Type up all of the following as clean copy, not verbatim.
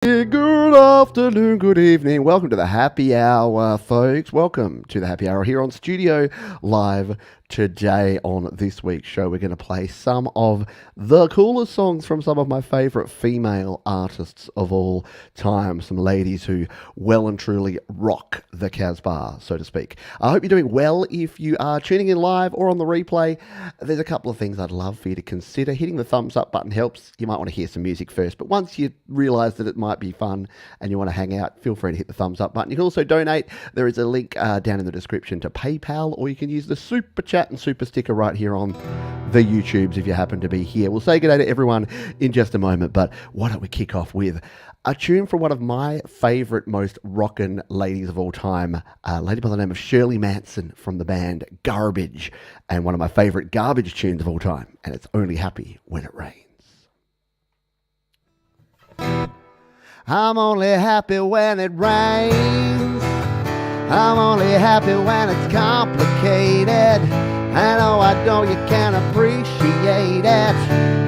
Good afternoon, good evening. Welcome to the happy hour, folks. Welcome to the happy hour here on Studio Live. Today on this week's show, we're going to play some of the coolest songs from some of my favourite female artists of all time. Some ladies who well and truly rock the Casbah, so to speak. I hope you're doing well. If you are tuning in live or on the replay, there's a couple of things I'd love for you to consider. Hitting the thumbs up button helps. You might want to hear some music first, but once you realise that it might be fun and you want to hang out, feel free to hit the thumbs up button. You can also donate. There is a link down in the description to PayPal, or you can use the super chat and super sticker right here on the YouTubes if you happen to be here. We'll say good day to everyone in just a moment, but why don't we kick off with a tune from one of my favourite, most rockin' ladies of all time, a lady by the name of Shirley Manson from the band Garbage, and one of my favourite Garbage tunes of all time, and it's Only Happy When It Rains. I'm only happy when it rains. I'm only happy when it's complicated. I know I know you can appreciate it.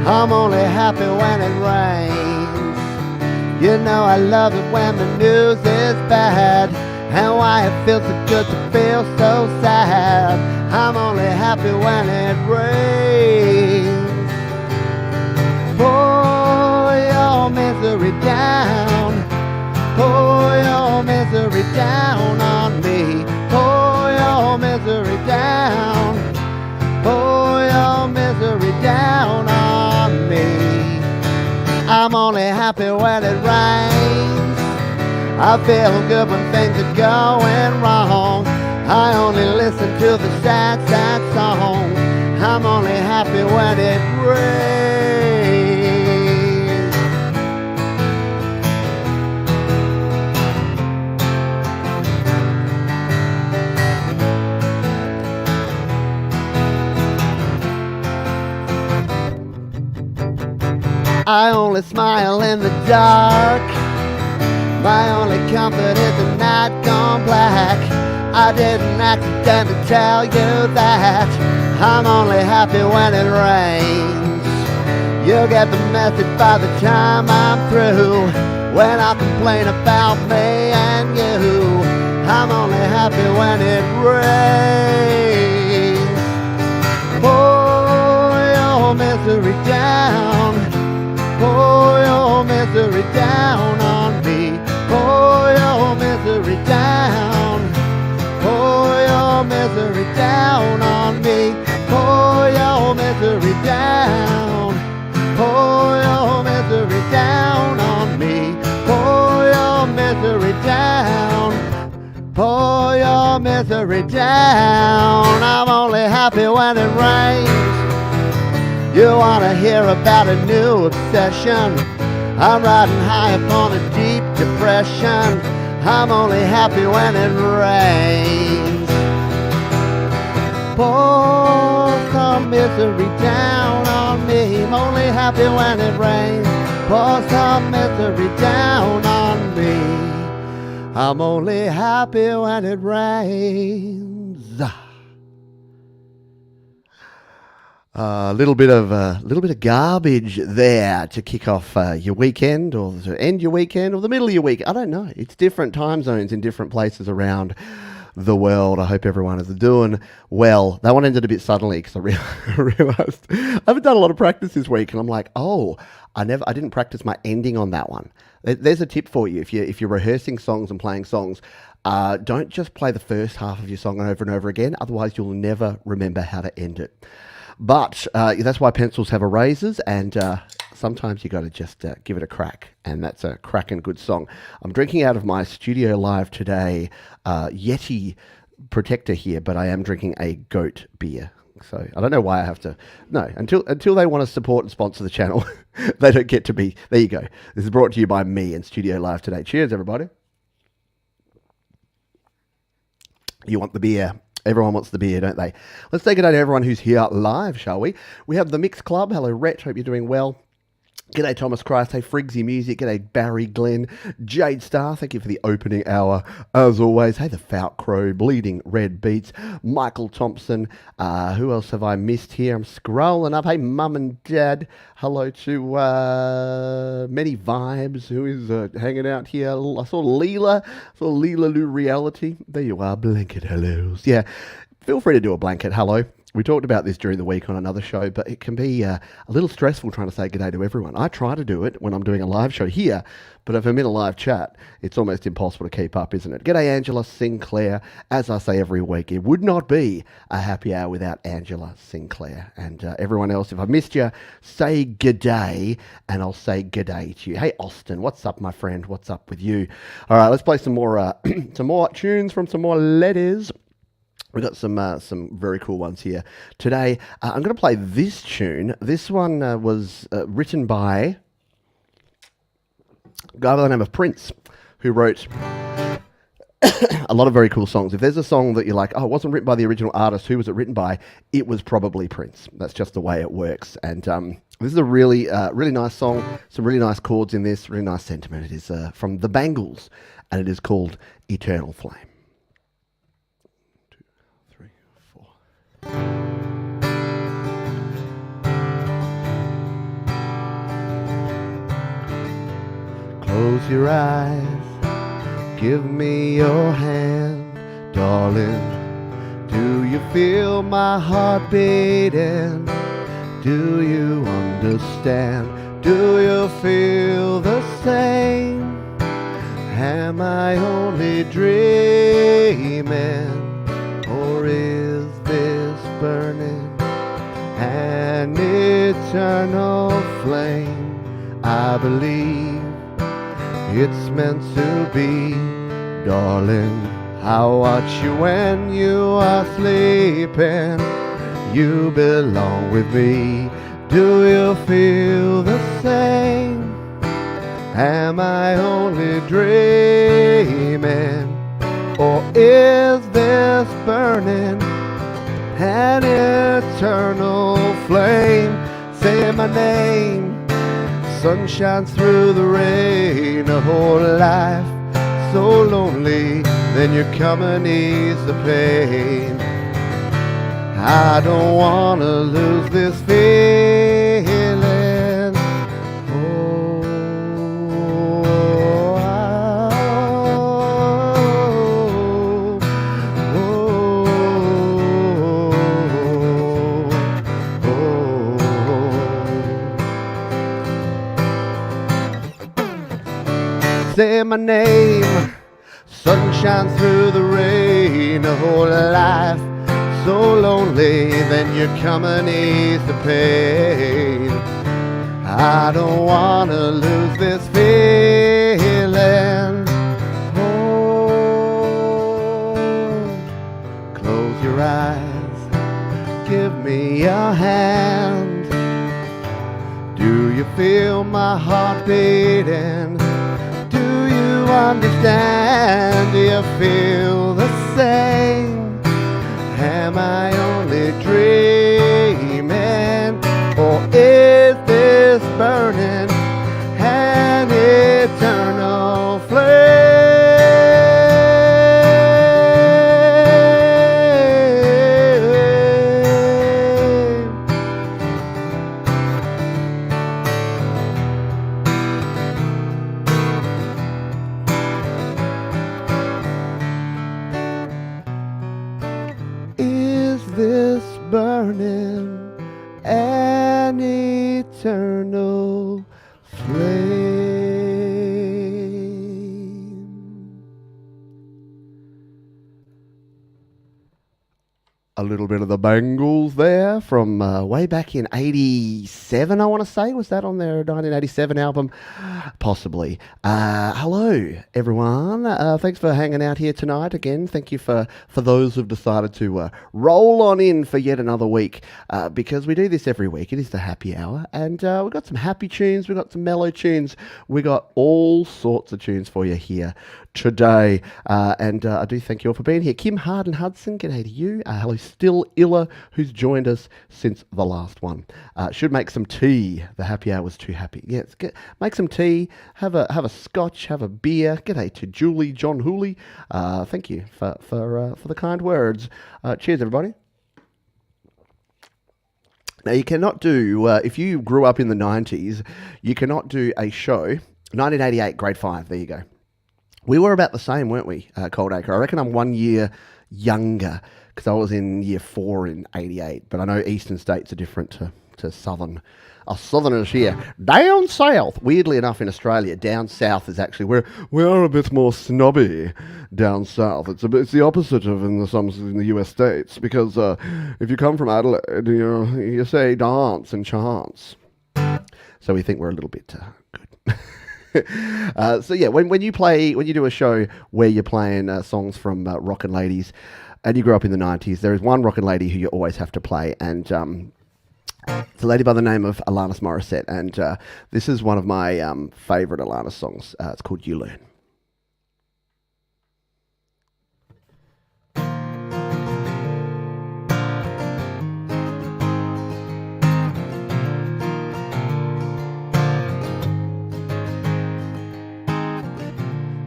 I'm only happy when it rains. You know I love it when the news is bad, and why it feels so good to feel so sad. I'm only happy when it rains. Pour your misery down. Pour your misery down on me. Pour your misery down. Pour your misery down on me. I'm only happy when it rains. I feel good when things are going wrong. I only listen to the sad, sad song. I'm only happy when it rains. I only smile in the dark. My only comfort is the night gone black. I didn't accidentally tell you that. I'm only happy when it rains. You'll get the message by the time I'm through. When I complain about me and you, I'm only happy when it rains. Pour your misery down. Pour your misery down on me. Pour your misery down. Pour your misery down on me. Pour your misery down. Pour your misery down on me. Pour your misery down. Pour your misery down. I'm only happy when it rains. You wanna hear about a new obsession? I'm riding high upon a deep depression. I'm only happy when it rains. Pour some misery down on me. I'm only happy when it rains. Pour some misery down on me. I'm only happy when it rains. A little bit of garbage there to kick off your weekend, or to end your weekend, or the middle of your week. I don't know. It's different time zones in different places around the world. I hope everyone is doing well. That one ended a bit suddenly because I realized I haven't done a lot of practice this week, and I'm like, oh, I didn't practice my ending on that one. There's a tip for you if you're rehearsing songs and playing songs. Don't just play the first half of your song over and over again. Otherwise, you'll never remember how to end it. But that's why pencils have erasers, and sometimes you got to just give it a crack, and that's a cracking good song. I'm drinking out of my Studio Live today Yeti protector here, but I am drinking a goat beer. So I don't know why I have to. No, until they want to support and sponsor the channel, they don't get to be. There you go. This is brought to you by me and Studio Live today. Cheers, everybody. You want the beer. Everyone wants the beer, don't they? Let's say good day to everyone who's here live, shall we? We have the Mix Club. Hello, Rhett. Hope you're doing well. G'day Thomas Christ, hey Frigsy Music, g'day Barry Glenn, Jade Star, thank you for the opening hour as always. Hey the Fout Crow, Bleeding Red Beats, Michael Thompson, who else have I missed here? I'm scrolling up. Hey Mum and Dad, hello to Many Vibes, who is hanging out here. I saw Leela Lou Reality. There you are, blanket hellos. Yeah, feel free to do a blanket hello. We talked about this during the week on another show, but it can be a little stressful trying to say good day to everyone. I try to do it when I'm doing a live show here, but if I'm in a live chat, it's almost impossible to keep up, isn't it? G'day, Angela Sinclair. As I say every week, it would not be a happy hour without Angela Sinclair. And everyone else, if I missed you, say g'day, and I'll say g'day to you. Hey, Austin, what's up, my friend? What's up with you? All right, let's play some more some more tunes from some more letters. We've got some very cool ones here today. I'm going to play this tune. This one was written by a guy by the name of Prince, who wrote a lot of very cool songs. If there's a song that you're like, oh, it wasn't written by the original artist, who was it written by? It was probably Prince. That's just the way it works. And this is a really nice song. Some really nice chords in this, really nice sentiment. It is from The Bangles, and it is called Eternal Flame. Close your eyes, give me your hand, darling. Do you feel my heart beating? Do you understand? Do you feel the same? Am I only dreaming? Or is this burning an eternal flame? I believe it's meant to be, darling. I watch you when you are sleeping. You belong with me. Do you feel the same? Am I only dreaming? Or is this burning an eternal flame? Say my name. Sun shines through the rain. A whole life so lonely. Then you come and ease the pain. I don't wanna lose this feeling. Say my name. Sun shines through the rain. A whole life so lonely. Then you come and ease the pain. I don't wanna lose this feeling. Oh, close your eyes, give me your hand. Do you feel my heart beating? Understand, do you feel the same? Am I only dreaming? Or is this burning an eternal flame? Burning an eternal flame. A little bit of the Bangles there from way back in 87, I want to say. Was that on their 1987 album? Possibly. Hello, everyone. Thanks for hanging out here tonight again. Thank you for those who've decided to roll on in for yet another week, because we do this every week. It is the happy hour, and we've got some happy tunes, we've got some mellow tunes, we've got all sorts of tunes for you here today. And I do thank you all for being here. Kim Harden Hudson, g'day to you. Hello, still iller, who's joined us since the last one. Should make some tea. The happy hour was too happy. Yes, make some tea, have a scotch, have a beer. G'day to Julie, John Hooley. Thank you for the kind words. Cheers, everybody. Now, you cannot do, if you grew up in the 90s, you cannot do a show. 1988, grade 5, there you go. We were about the same, weren't we, Coldacre? I reckon I'm 1 year younger because I was in year 4 in 88. But I know eastern states are different to southern. Us southerners here. Down south, weirdly enough in Australia, down south is actually, we are a bit more snobby down south. It's the opposite of in the US states because if you come from Adelaide, you say dance and chance. So we think we're a little bit good. So yeah, when you do a show where you're playing songs from Rockin' Ladies, and you grew up in the 90s, there is one Rockin' Lady who you always have to play, and it's a lady by the name of Alanis Morissette, and this is one of my favourite Alanis songs. It's called You Learn.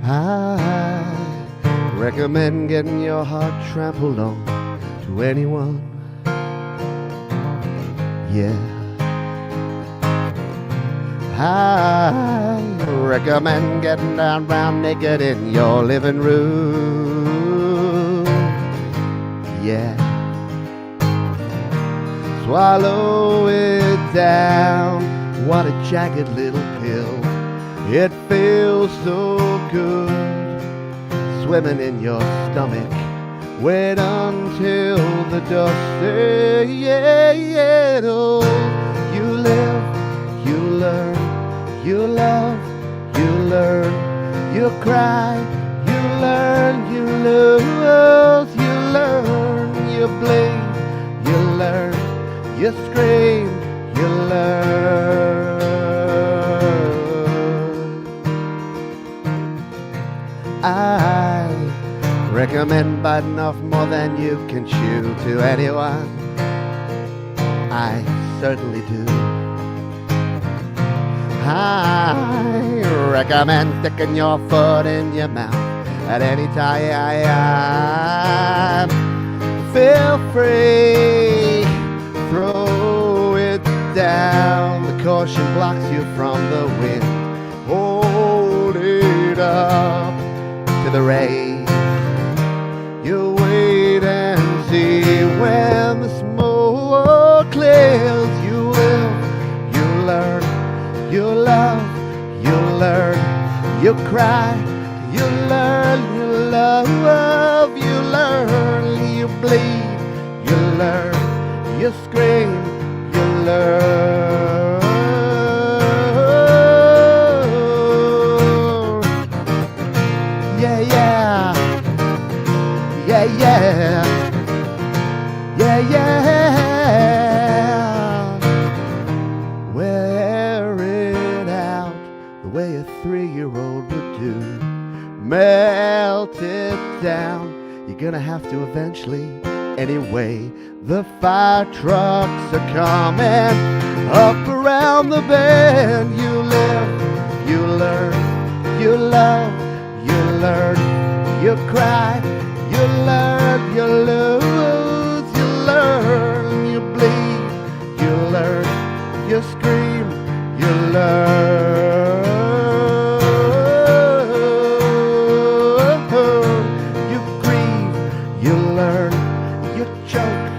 I recommend getting your heart trampled on to anyone. Yeah. I recommend getting down round naked in your living room. Yeah. Swallow it down. What a jagged little pill. It feels so good swimming in your stomach. Wait until the dust says, yeah, oh, you live, you learn, you love, you learn, you cry, you learn, you lose, you learn, you bleed, you learn, you scream, you learn. I recommend biting off more than you can chew to anyone. I certainly do. I recommend sticking your foot in your mouth at any time. Feel free, throw it down. The caution blocks you from the wind. Hold it up to the rain. You wait and see when the smoke clears. You live, you learn, you love, you learn, you cry, you learn, you love, you learn, you bleed, you learn, you scream, you learn. Yeah, yeah. Yeah, yeah, yeah, yeah. Wear it out the way a 3-year-old would do. Melt it down. You're gonna have to eventually. Anyway, the fire trucks are coming up around the bend. You live, you learn, you love, you learn, you cry. You learn, you lose, you learn, you bleed, you learn, you scream, you learn. You grieve, you learn, you choke,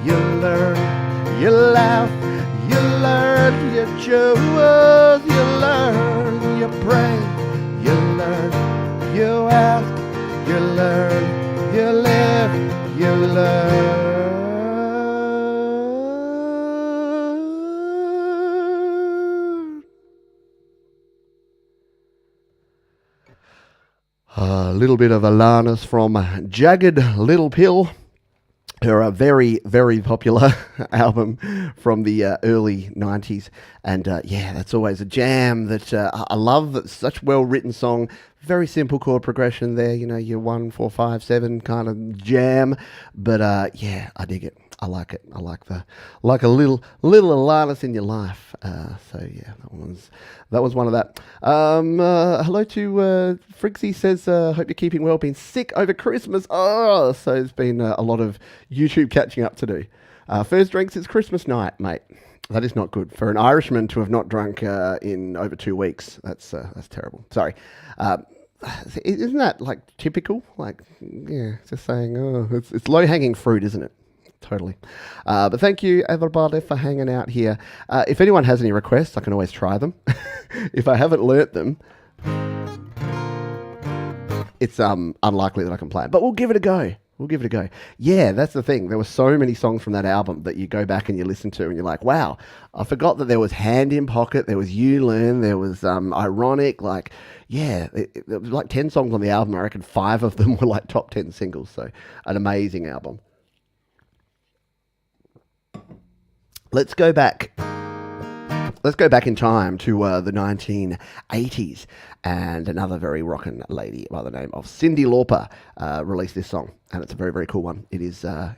you learn, you laugh, you learn, you choose, you learn, you pray, you learn, you ask, you learn. You live, you learn. A little bit of Alanis from Jagged Little Pill. her very, very popular album from the early 90s. And yeah, that's always a jam that I love. It's such well-written song. Very simple chord progression there, you know, your 1, 4, 5, 7 kind of jam. But yeah, I dig it. I like it. I like a little Alanis in your life. So yeah, that was one of that. Hello to Frixie says, hope you're keeping well. Been sick over Christmas. Oh, so it's been a lot of YouTube catching up to do. First drinks is Christmas night, mate. That is not good for an Irishman to have not drunk in over 2 weeks. That's terrible. Sorry. Isn't that like typical? Like, yeah, just saying. Oh, it's low hanging fruit, isn't it? Totally. But thank you, everybody, for hanging out here. If anyone has any requests, I can always try them. If I haven't learnt them, it's unlikely that I can play it. But we'll give it a go. Yeah, that's the thing. There were so many songs from that album that you go back and you listen to and you're like, wow, I forgot that there was Hand in Pocket, there was You Learn, there was Ironic. Like, yeah, there was like 10 songs on the album. I reckon 5 of them were like top 10 singles. So an amazing album. Let's go back in time to the 1980s, and another very rockin' lady by the name of Cyndi Lauper released this song, and it's a very, very cool one. It is a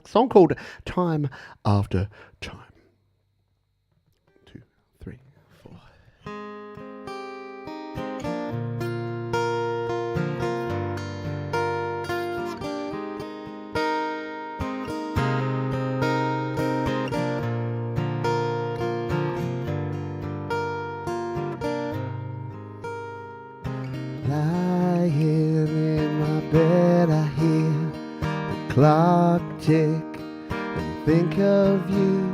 song called Time After Time. 2, 3, 4. Lying in my bed, I hear the clock tick and think of you,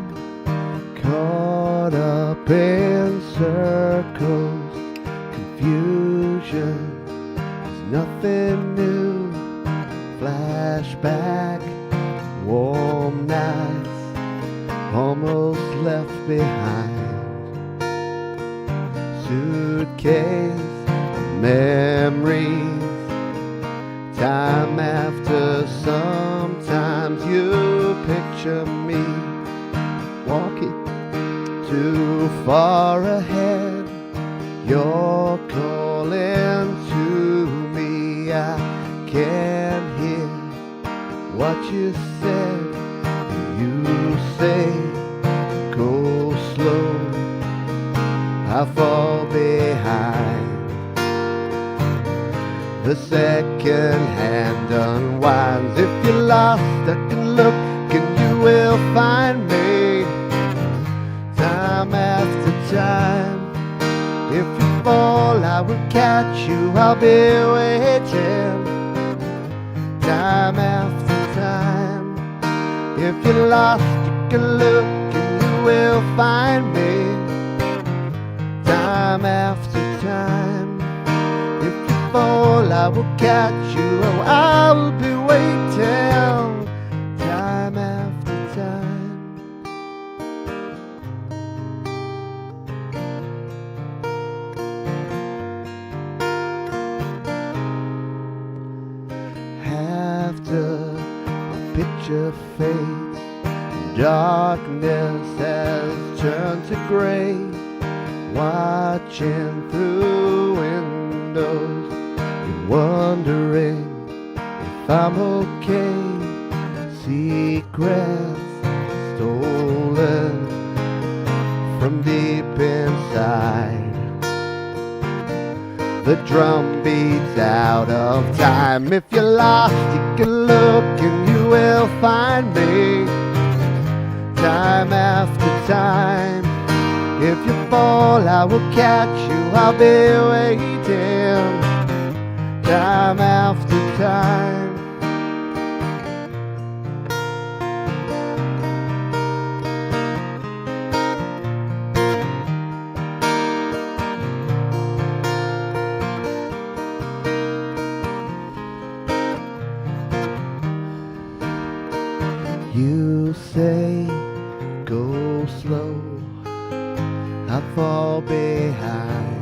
caught up in circles. Confusion is nothing new. Flashback, warm nights, almost left behind. Suitcase memories, time after sometimes you picture me walking too far ahead. You're calling to me, I can't hear what you said. You say, go slow, I fall behind. The second hand unwinds. If you're lost, I can look and you will find me. Time after time. If you fall, I will catch you. I'll be waiting. Time after time. If you're lost, you can look and you will find me. Time after time. I will catch you. Oh, I will be waiting. Time after time. After the picture fades, darkness has turned to gray. Watching through windows, wondering if I'm okay. Secrets stolen from deep inside. The drum beats out of time. If you're lost, you can look and you will find me. Time after time. If you fall, I will catch you. I'll be waiting. Time after time. You say, go slow, I fall behind.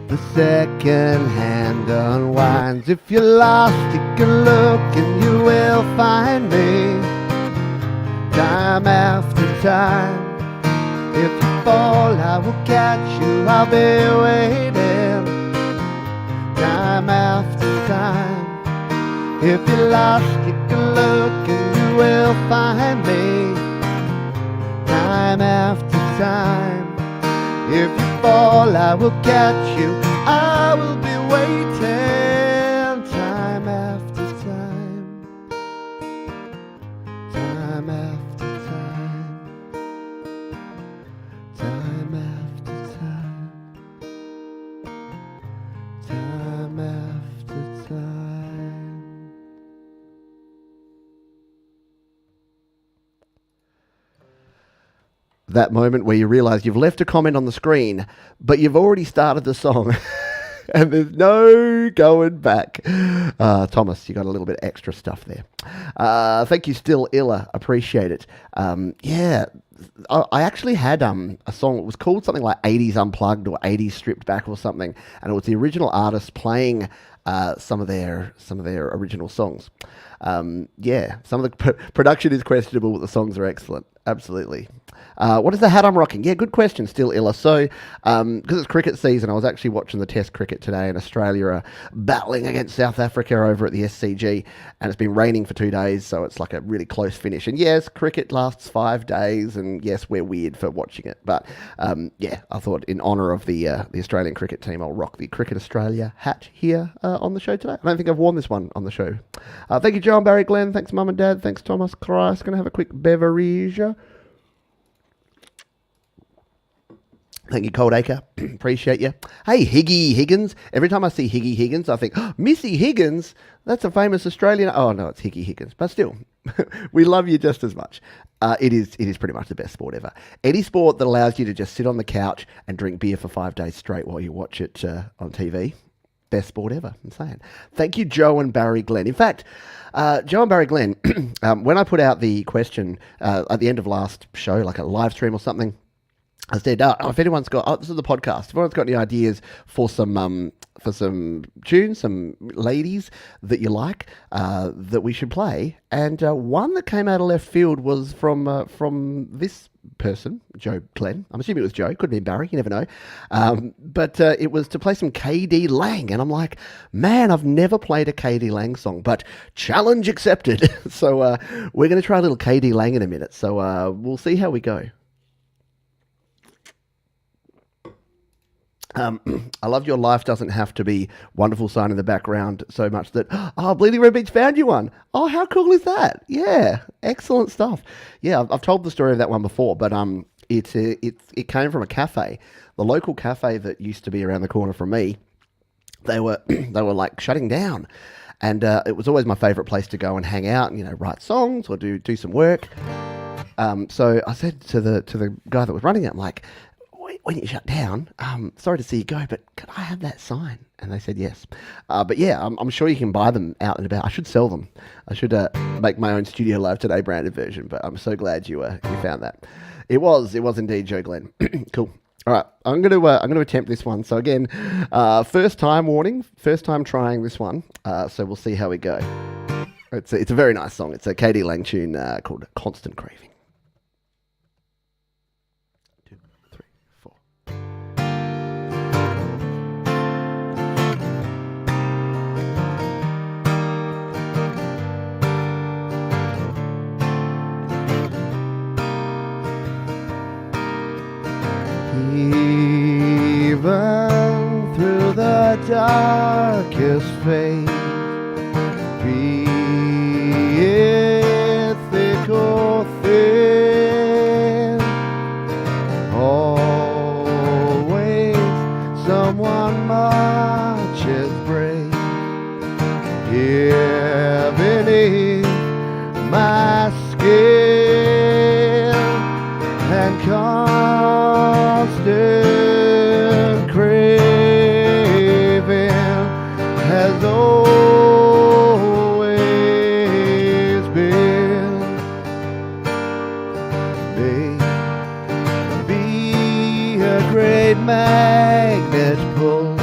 the second hand unwinds. If you're lost, you can look and you will find me, time after time. If you fall, I will catch you, I'll be waiting, time after time. If you're lost, you can look and you will find me, time after time. If you fall, I will catch you, I will be waiting, time after time, time after time, time after time, time after time. That moment where you realize you've left a comment on the screen, but you've already started the song and there's no going back. Thomas, you got a little bit extra stuff there. Thank you, Still Illa. Appreciate it. Yeah, I actually had a song that was called something like 80s Unplugged or 80s Stripped Back or something, and it was the original artist playing some of their original songs. Yeah, some of the production is questionable, but the songs are excellent. Absolutely. What is the hat I'm rocking? Yeah, good question, Still Illa. So, because it's cricket season, I was actually watching the Test cricket today, and Australia are battling against South Africa over at the SCG, and it's been raining for 2 days, so it's like a really close finish. And yes, cricket lasts 5 days, and yes, we're weird for watching it. But yeah, I thought in honour of the Australian cricket team, I'll rock the Cricket Australia hat here on the show today. I don't think I've worn this one on the show. Thank you, John, Barry, Glenn. Thanks, Mum and Dad. Thanks, Thomas Christ. Going to have a quick beverage. Thank you, Cold Acre. Appreciate you. Hey, Higgy Higgins. Every time I see Higgy Higgins, I think, oh, Missy Higgins. That's a famous Australian. Oh, no, it's Higgy Higgins. But still, we love you just as much. It is pretty much the best sport ever. Any sport that allows you to just sit on the couch and drink beer for 5 days straight while you watch it on TV. Best sport ever, I'm saying. Thank you, Joe and Barry Glenn. In fact, Joe and Barry Glenn, when I put out the question at the end of last show, like a live stream or something, I said, if anyone's got, this is the podcast, if anyone's got any ideas for some tunes, some ladies that you like, that we should play. And one that came out of left field was from this person, Joe Glenn. I'm assuming it was Joe. Could have been Barry. You never know. But it was to play some KD Lang. And I'm like, man, I've never played a KD Lang song, but challenge accepted. So we're going to try a little KD Lang in a minute. So we'll see how we go. I love your life doesn't have to be wonderful sign in the background so much that, oh, Bleeding Red Beach found you one. Oh, how cool is that? Yeah, excellent stuff. Yeah, I've told the story of that one before, but it came from a cafe. The local cafe that used to be around the corner from me, they were like shutting down. And it was always my favourite place to go and hang out and, write songs or do some work. So I said to the guy that was running it, I'm like, when you shut down, sorry to see you go, but could I have that sign? And they said yes. But yeah, I'm sure you can buy them out and about. I should sell them. I should make my own Studio Live Today branded version. But I'm so glad you found that. It was indeed Joe Glenn. Cool. All right, I'm going to attempt this one. So again, first time warning, first time trying this one. So we'll see how we go. It's a very nice song. It's a KD Lang tune called Constant Craving. Even through the darkest phase, be it thick or thin, always someone marches brave here beneath my skin, and constant craving has always been. Maybe a great magnet pulls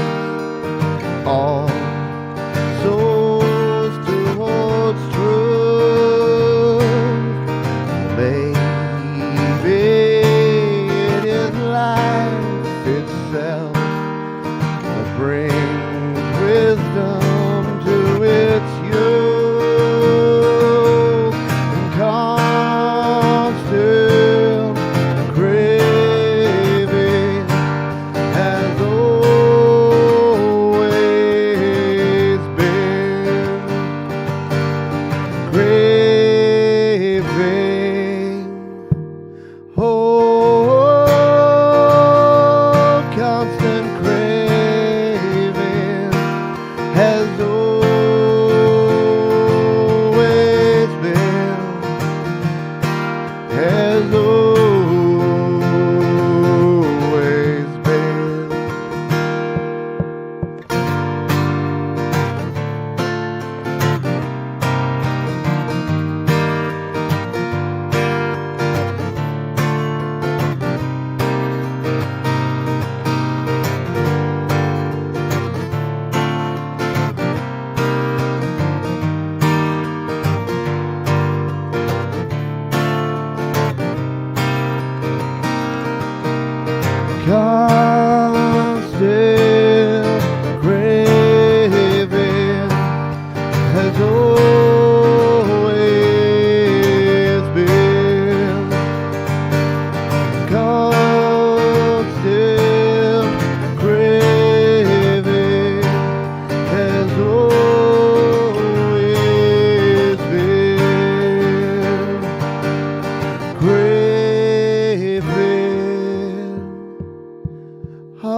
Oh,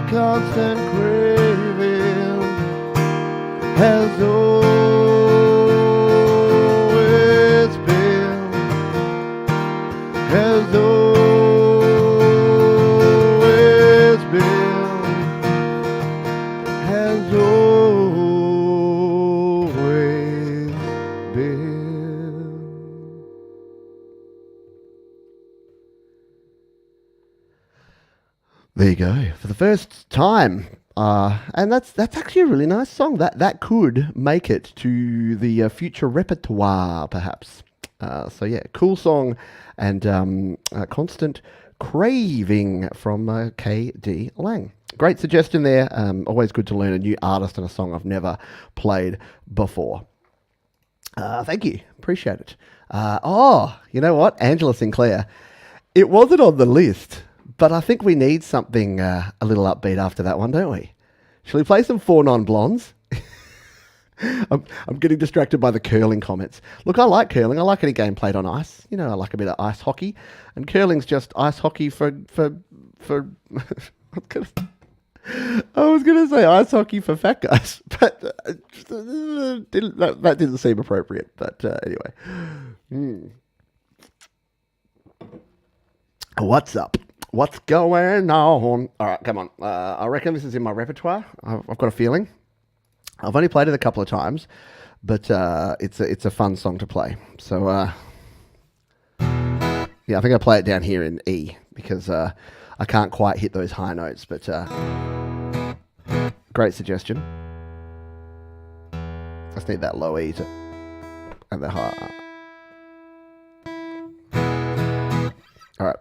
constant craving has always been, has always been, has always been. There you go. For the first time, and that's actually a really nice song. That could make it to the future repertoire, perhaps. So yeah, cool song, and Constant Craving from K.D. Lang. Great suggestion there. Always good to learn a new artist and a song I've never played before. Thank you. Appreciate it. You know what? Angela Sinclair. It wasn't on the list, but I think we need something a little upbeat after that one, don't we? Shall we play some 4 Non-Blondes? I'm getting distracted by the curling comments. Look, I like curling. I like any game played on ice. You know, I like a bit of ice hockey. And curling's just ice hockey for I was going to say ice hockey for fat guys, but that didn't seem appropriate. But anyway. What's up? What's going on? All right, come on. I reckon this is in my repertoire. I've got a feeling. I've only played it a couple of times, but it's a fun song to play. So, yeah, I think I play it down here in E because I can't quite hit those high notes, but great suggestion. Just need that low E and the high. All right,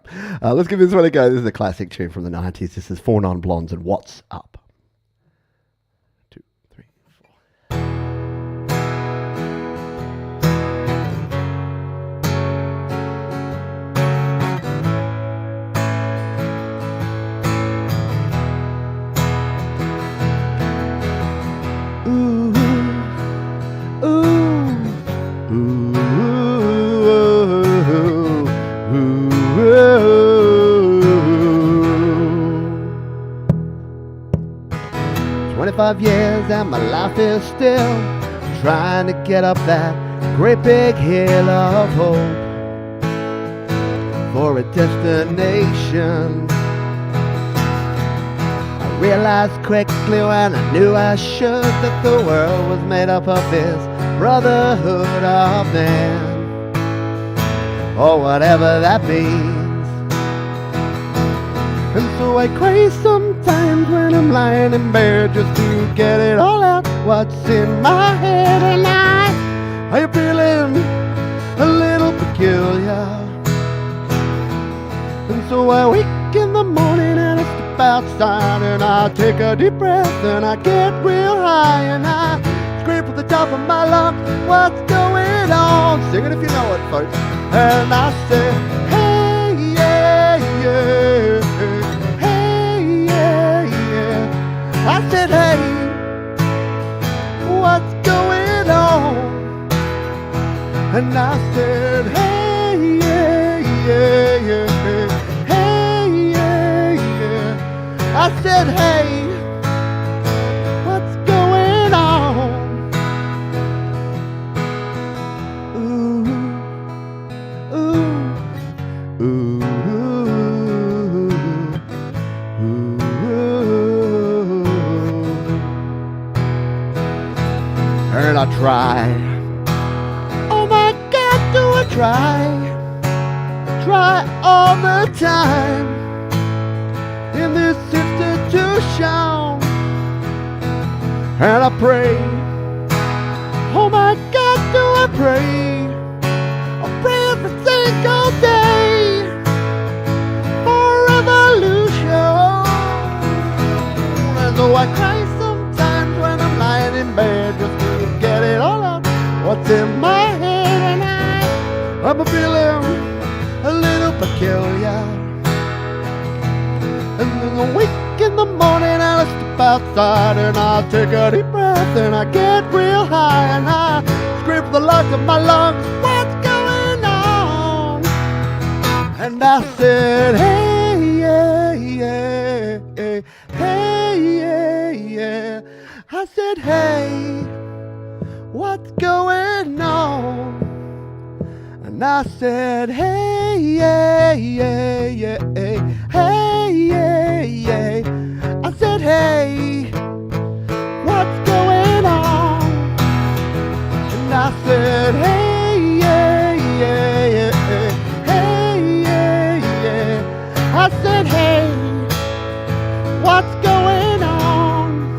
let's give this one a go. This is a classic tune from the 90s. This is 4 Non-Blondes and What's Up? 2, 3, 4. 25 years and my life is still trying to get up that great big hill of hope for a destination. I realized quickly when I knew I should that the world was made up of this brotherhood of man, or whatever that means. And so I cry sometimes when I'm lying in bed just to get it all out what's in my head. And are you feeling a little peculiar? And so I wake in the morning and I step outside and I take a deep breath and I get real high and I scream from the top of my lungs, what's going on? Sing it if you know it, folks. And I say, hey, yeah, yeah. I said, hey, what's going on? And I said, hey, yeah, yeah, yeah. Hey, yeah, yeah. I said, hey, what's going on? Ooh, ooh, ooh. And I try, oh my God, do I try all the time in this institution. And I pray, oh my God, do I pray every single day for revolution. And though I cry sometimes when I'm lying in bed just to get it all out what's in my head, and I'm feeling a little peculiar. And then I wake in the morning and I step outside and I take a deep breath and I get real high and I scream for the life of my lungs, what's going on? And I said, hey, said, hey, what's going on? And I said, hey, yeah, yeah, yeah, hey, yeah, yeah. I said, hey, what's going on? And I said, hey, yeah, yeah, yeah, hey, yeah, yeah. I said, hey, what's going on?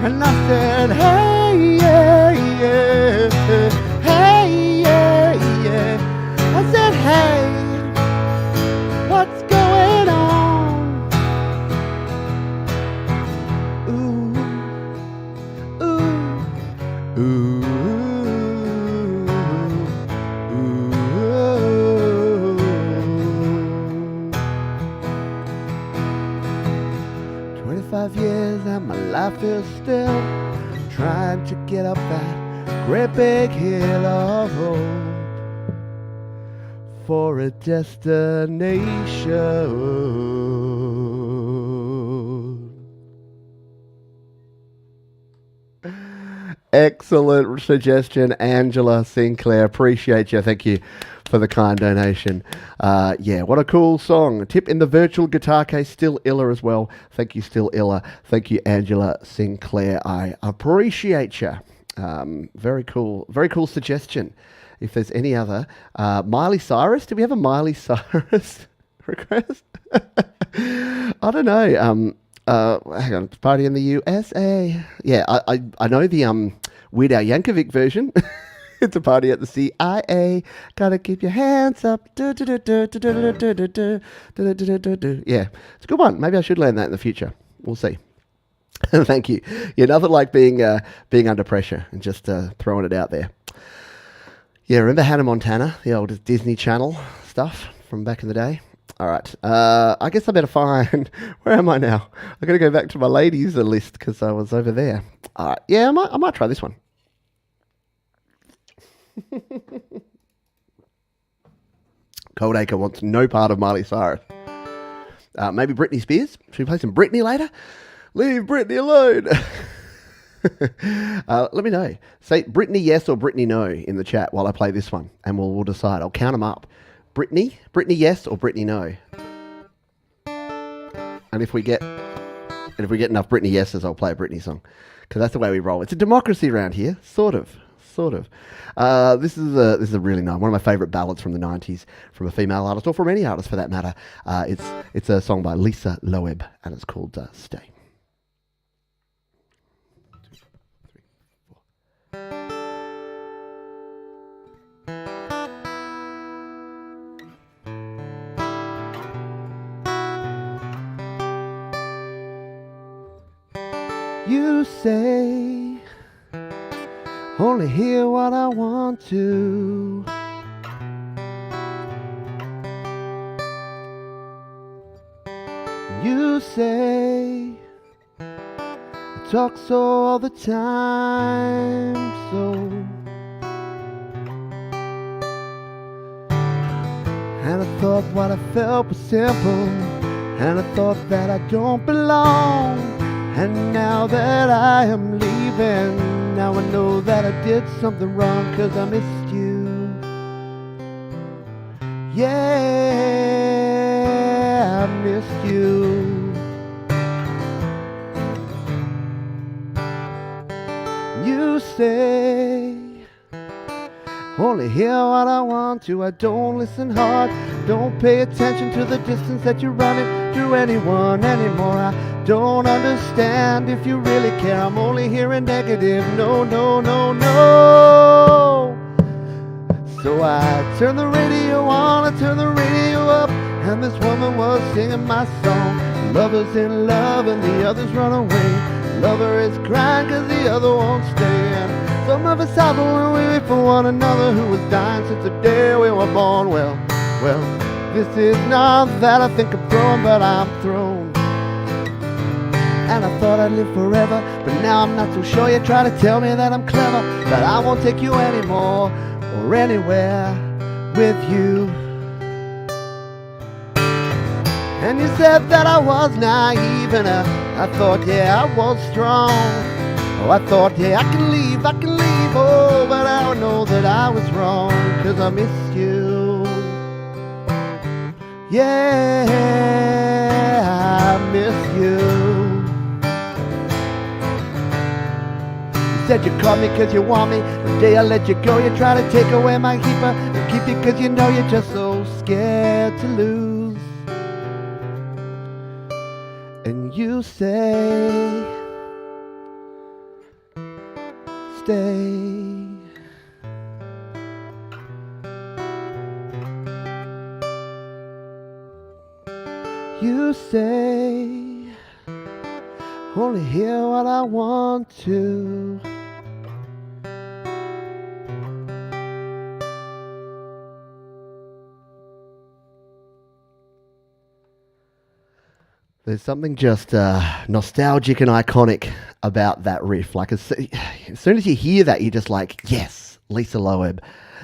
And I said, hey, yeah, yeah, hey, yeah, yeah. I said, hey, what's going on? Ooh, ooh, ooh, ooh. 25 years and my life is still trying to get up that great big hill of hope for a destination. Excellent suggestion, Angela Sinclair. Appreciate you. Thank you for the kind donation. Yeah, what a cool song. Tip in the virtual guitar case, Still Illa as well. Thank you, Still Illa. Thank you, Angela Sinclair. I appreciate you. Very cool suggestion. If there's any other, Miley Cyrus. Do we have a Miley Cyrus request? I don't know. Hang on, party in the USA. Yeah, I know the Weird Al Yankovic version. It's a party at the CIA. Gotta keep your hands up. Yeah, it's a good one. Maybe I should learn that in the future. We'll see. Thank you. Yeah, nothing like being under pressure and just throwing it out there. Yeah, remember Hannah Montana, the old Disney Channel stuff from back in the day? All right. I guess I better find... Where am I now? I got to go back to my ladies list because I was over there. All right. Yeah, I might try this one. Coldacre wants no part of Miley Cyrus. Maybe Britney Spears? Should we play some Britney later? Leave Britney alone. Let me know. Say Britney yes or Britney no in the chat while I play this one, and we'll decide. I'll count them up. Britney yes or Britney no. And if we get enough Britney yeses, I'll play a Britney song, because that's the way we roll. It's a democracy around here, sort of. This is a really nice one of my favourite ballads from the 90s, from a female artist or from any artist for that matter. It's a song by Lisa Loeb, and it's called Stay. You say, only hear what I want to. You say, I talk so all the time, so. And I thought what I felt was simple, and I thought that I don't belong. And now that I am leaving, now I know that I did something wrong, 'cause I missed you. Yeah, I missed you. You say, only hear what I want to. I don't listen hard, don't pay attention to the distance that you're running to anyone anymore. I don't understand if you really care. I'm only hearing negative. No, no, no, no. So I turn the radio on, I turn the radio up, and this woman was singing my song. Lovers in love and the others run away. Lover is crying 'cause the other won't stay. And some of us out when we wait for one another, who was dying since the day we were born. Well, this is not that I think I'm throwing, but I'm thrown. And I thought I'd live forever, but now I'm not so sure. You try to tell me that I'm clever, that I won't take you anymore or anywhere with you. And you said that I was naive, and I thought, yeah, I was strong. Oh, I thought, yeah, I can leave, oh, but I know that I was wrong, 'cause I miss you. Yeah, I miss you. You said you caught me 'cause you want me. The day I let you go, you try to take away my keeper and keep you 'cause you know you're just so scared to lose. And you say, stay. You say, only hear what I want to. There's something just nostalgic and iconic about that riff. Like as soon as you hear that, you're just like, yes, Lisa Loeb,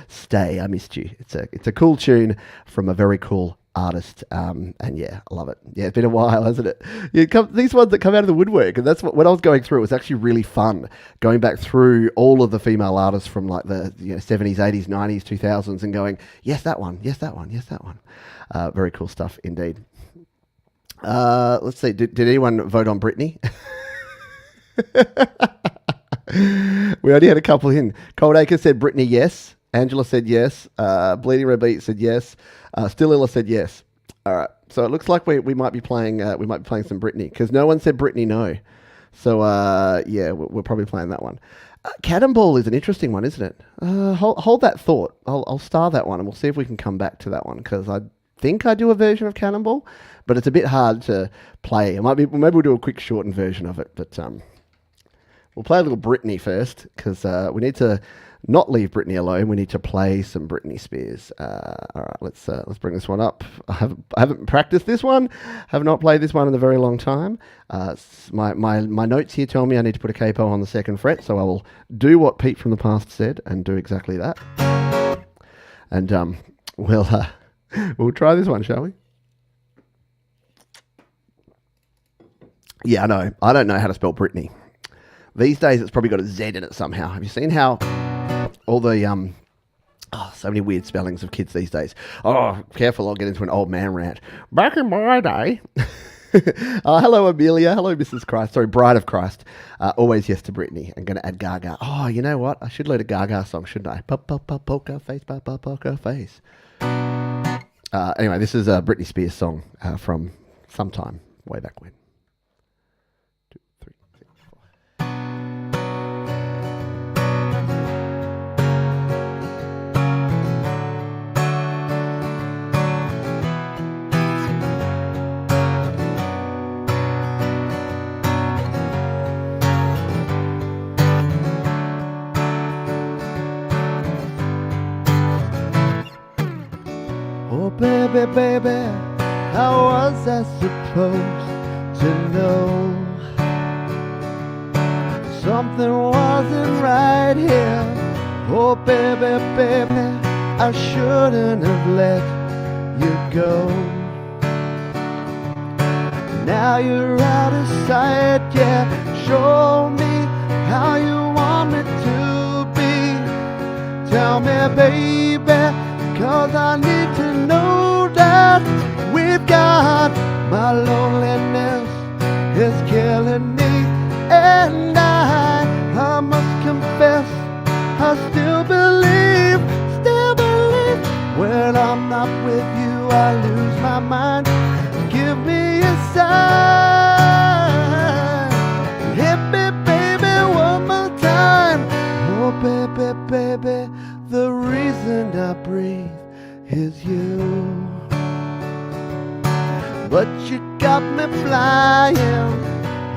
stay. I missed you. It's a cool tune from a very cool artist, and yeah, I love it. Yeah, it's been a while, hasn't it? These ones that come out of the woodwork, and that's what, when I was going through, it was actually really fun going back through all of the female artists from like the 70s, 80s, 90s, 2000s, and going, yes, that one, yes, that one, yes, that one. Very cool stuff indeed. Let's see. Did anyone vote on Britney? We only had a couple in. Cold Acre said Britney, yes. Angela said yes. Bleeding Red Beat said yes. Still Illa said yes. All right. So it looks like we might be playing some Britney, because no one said Britney no. So yeah, we're probably playing that one. Cannonball is an interesting one, isn't it? Hold that thought. I'll star that one, and we'll see if we can come back to that one, because I think I do a version of Cannonball, but it's a bit hard to play. Maybe we'll do a quick shortened version of it, but we'll play a little Britney first, because we need to not leave Britney alone. We need to play some Britney Spears. All right, let's bring this one up. I haven't practiced this one. Have not played this one in a very long time. My notes here tell me I need to put a capo on the second fret, so I will do what Pete from the past said and do exactly that. And we'll try this one, shall we? Yeah, I know. I don't know how to spell Britney. These days, it's probably got a Z in it somehow. Have you seen how all the so many weird spellings of kids these days? Oh, careful! I'll get into an old man rant. Back in my day. Hello, Amelia. Hello, Mrs. Christ. Sorry, Bride of Christ. Always yes to Britney. I'm going to add Gaga. Oh, you know what? I should learn a Gaga song, shouldn't I? Poker face, poker face. Anyway, this is a Britney Spears song from sometime way back when. 2, 3, 4. Oh, baby, baby, how was I supposed to know something wasn't right here? Oh, baby, baby, I shouldn't have let you go. Now you're out of sight, yeah. Show me how you want me to be. Tell me, baby, 'cause I need to know that we've got my loneliness is killing me, and I must confess I still believe when I'm not with you I lose my mind. Give me a sign, hit me baby one more time. Oh baby, baby, the reason I breathe is you. But you got me flying.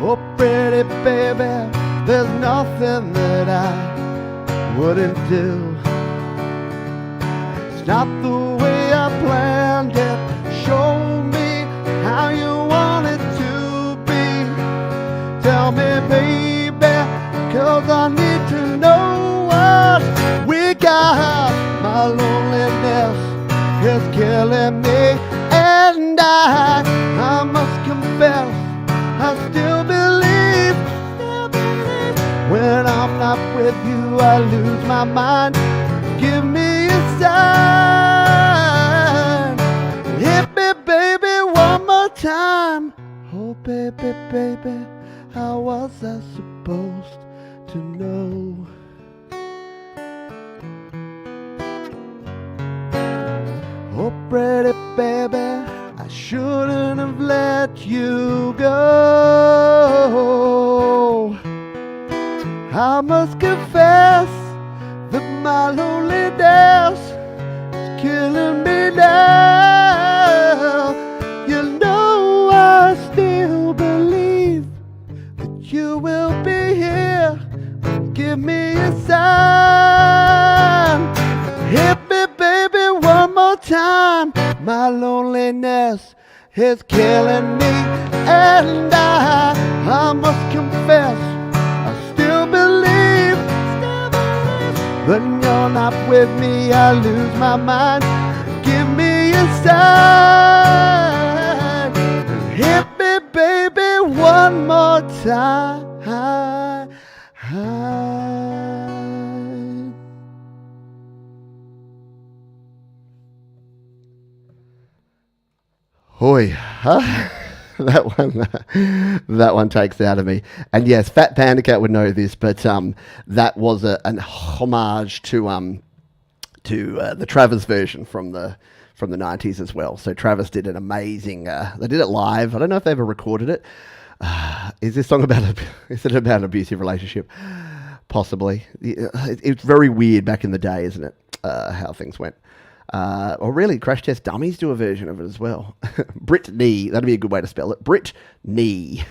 Oh pretty baby, there's nothing that I wouldn't do. It's not the way I planned it. Show me how you want it to be. Tell me baby, 'cause I need to know what we got. My loneliness is killing me, and I must confess I still believe do I lose my mind? Give me a sign. Hit me, baby, one more time. Oh, baby, baby, how was I supposed to know? Oh, pretty baby, I shouldn't have let you go. I must confess that my loneliness is killing me now. You know I still believe that you will be here. Give me a sign. Hit me, baby, one more time. My loneliness is killing me, and I must confess, I still believe. When you're not with me, I lose my mind. Give me a sign. Hit me, baby, one more time. Hoy, huh? that one takes out of me. And yes, Fat Panda Cat would know this, but that was an homage to the Travis version from the 90s as well. So Travis did an amazing. They did it live. I don't know if they ever recorded it. Is this song about is it about an abusive relationship? Possibly. It's very weird back in the day, isn't it? How things went. Or really, Crash Test Dummies do a version of it as well. Britney, that'd be a good way to spell it. Britney.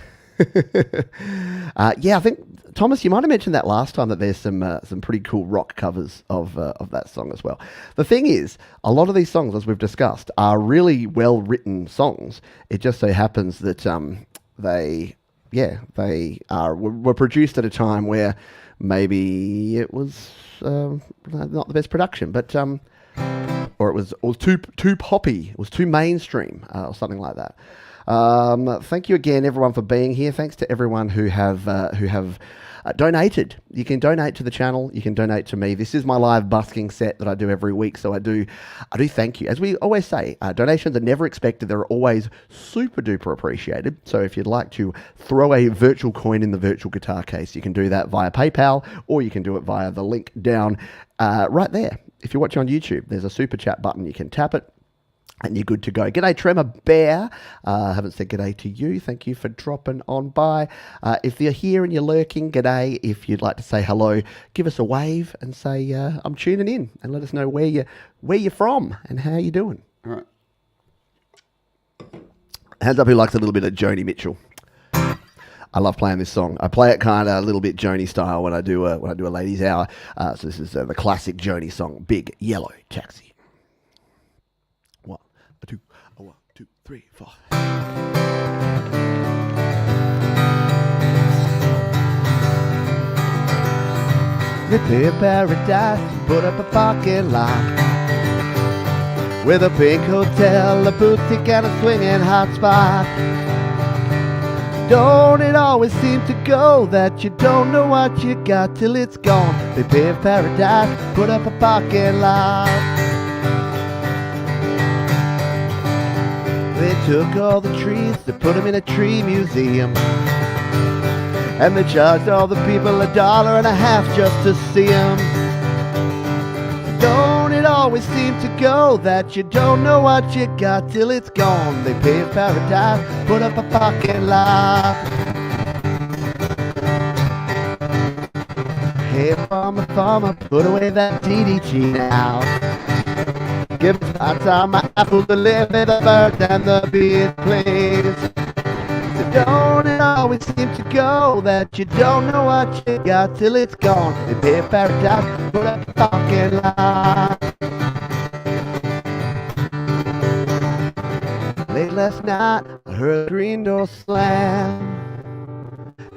Yeah, I think, Thomas, you might have mentioned that last time, that there's some pretty cool rock covers of that song as well. The thing is, a lot of these songs, as we've discussed, are really well-written songs. It just so happens that they were produced at a time where maybe it was not the best production, but or it was too poppy, it was too mainstream, or something like that. Thank you again, everyone, for being here. Thanks to everyone who have donated. You can donate to the channel. You can donate to me. This is my live busking set that I do every week. So I do thank you. As we always say, donations are never expected. They're always super duper appreciated. So if you'd like to throw a virtual coin in the virtual guitar case, you can do that via PayPal, or you can do it via the link down right there. If you're watching on YouTube, there's a super chat button. You can tap it, and you're good to go. G'day, Tremor Bear. Haven't said g'day to you. Thank you for dropping on by. If you're here and you're lurking, g'day. If you'd like to say hello, give us a wave and say, I'm tuning in, and let us know where you're from and how you're doing. All right. Hands up who likes a little bit of Joni Mitchell. I love playing this song. I play it kind of a little bit Joni style when I do a ladies' hour. So this is the classic Joni song, Big Yellow Taxi. 1, 2, 1, 2, 3, 4. They pay paradise, put up a parking lot with a pink hotel, a boutique, and a swinging hot spot. Don't it always seem to go that you don't know what you got till it's gone? They paved paradise, put up a parking lot. They took all the trees, they put them in a tree museum, and they charged all the people $1.50 just to see them. Don't it always seem to go that you don't know what you got till it's gone? They paved paradise, put up a parking lot. Hey, farmer, put away that DDT now. Give me my time, my apple to live in the bird and the bees, please. Don't it always seem to go that you don't know what you got till it's gone? They paved paradise, put up a parking lot. Late last night, I heard a green door slam,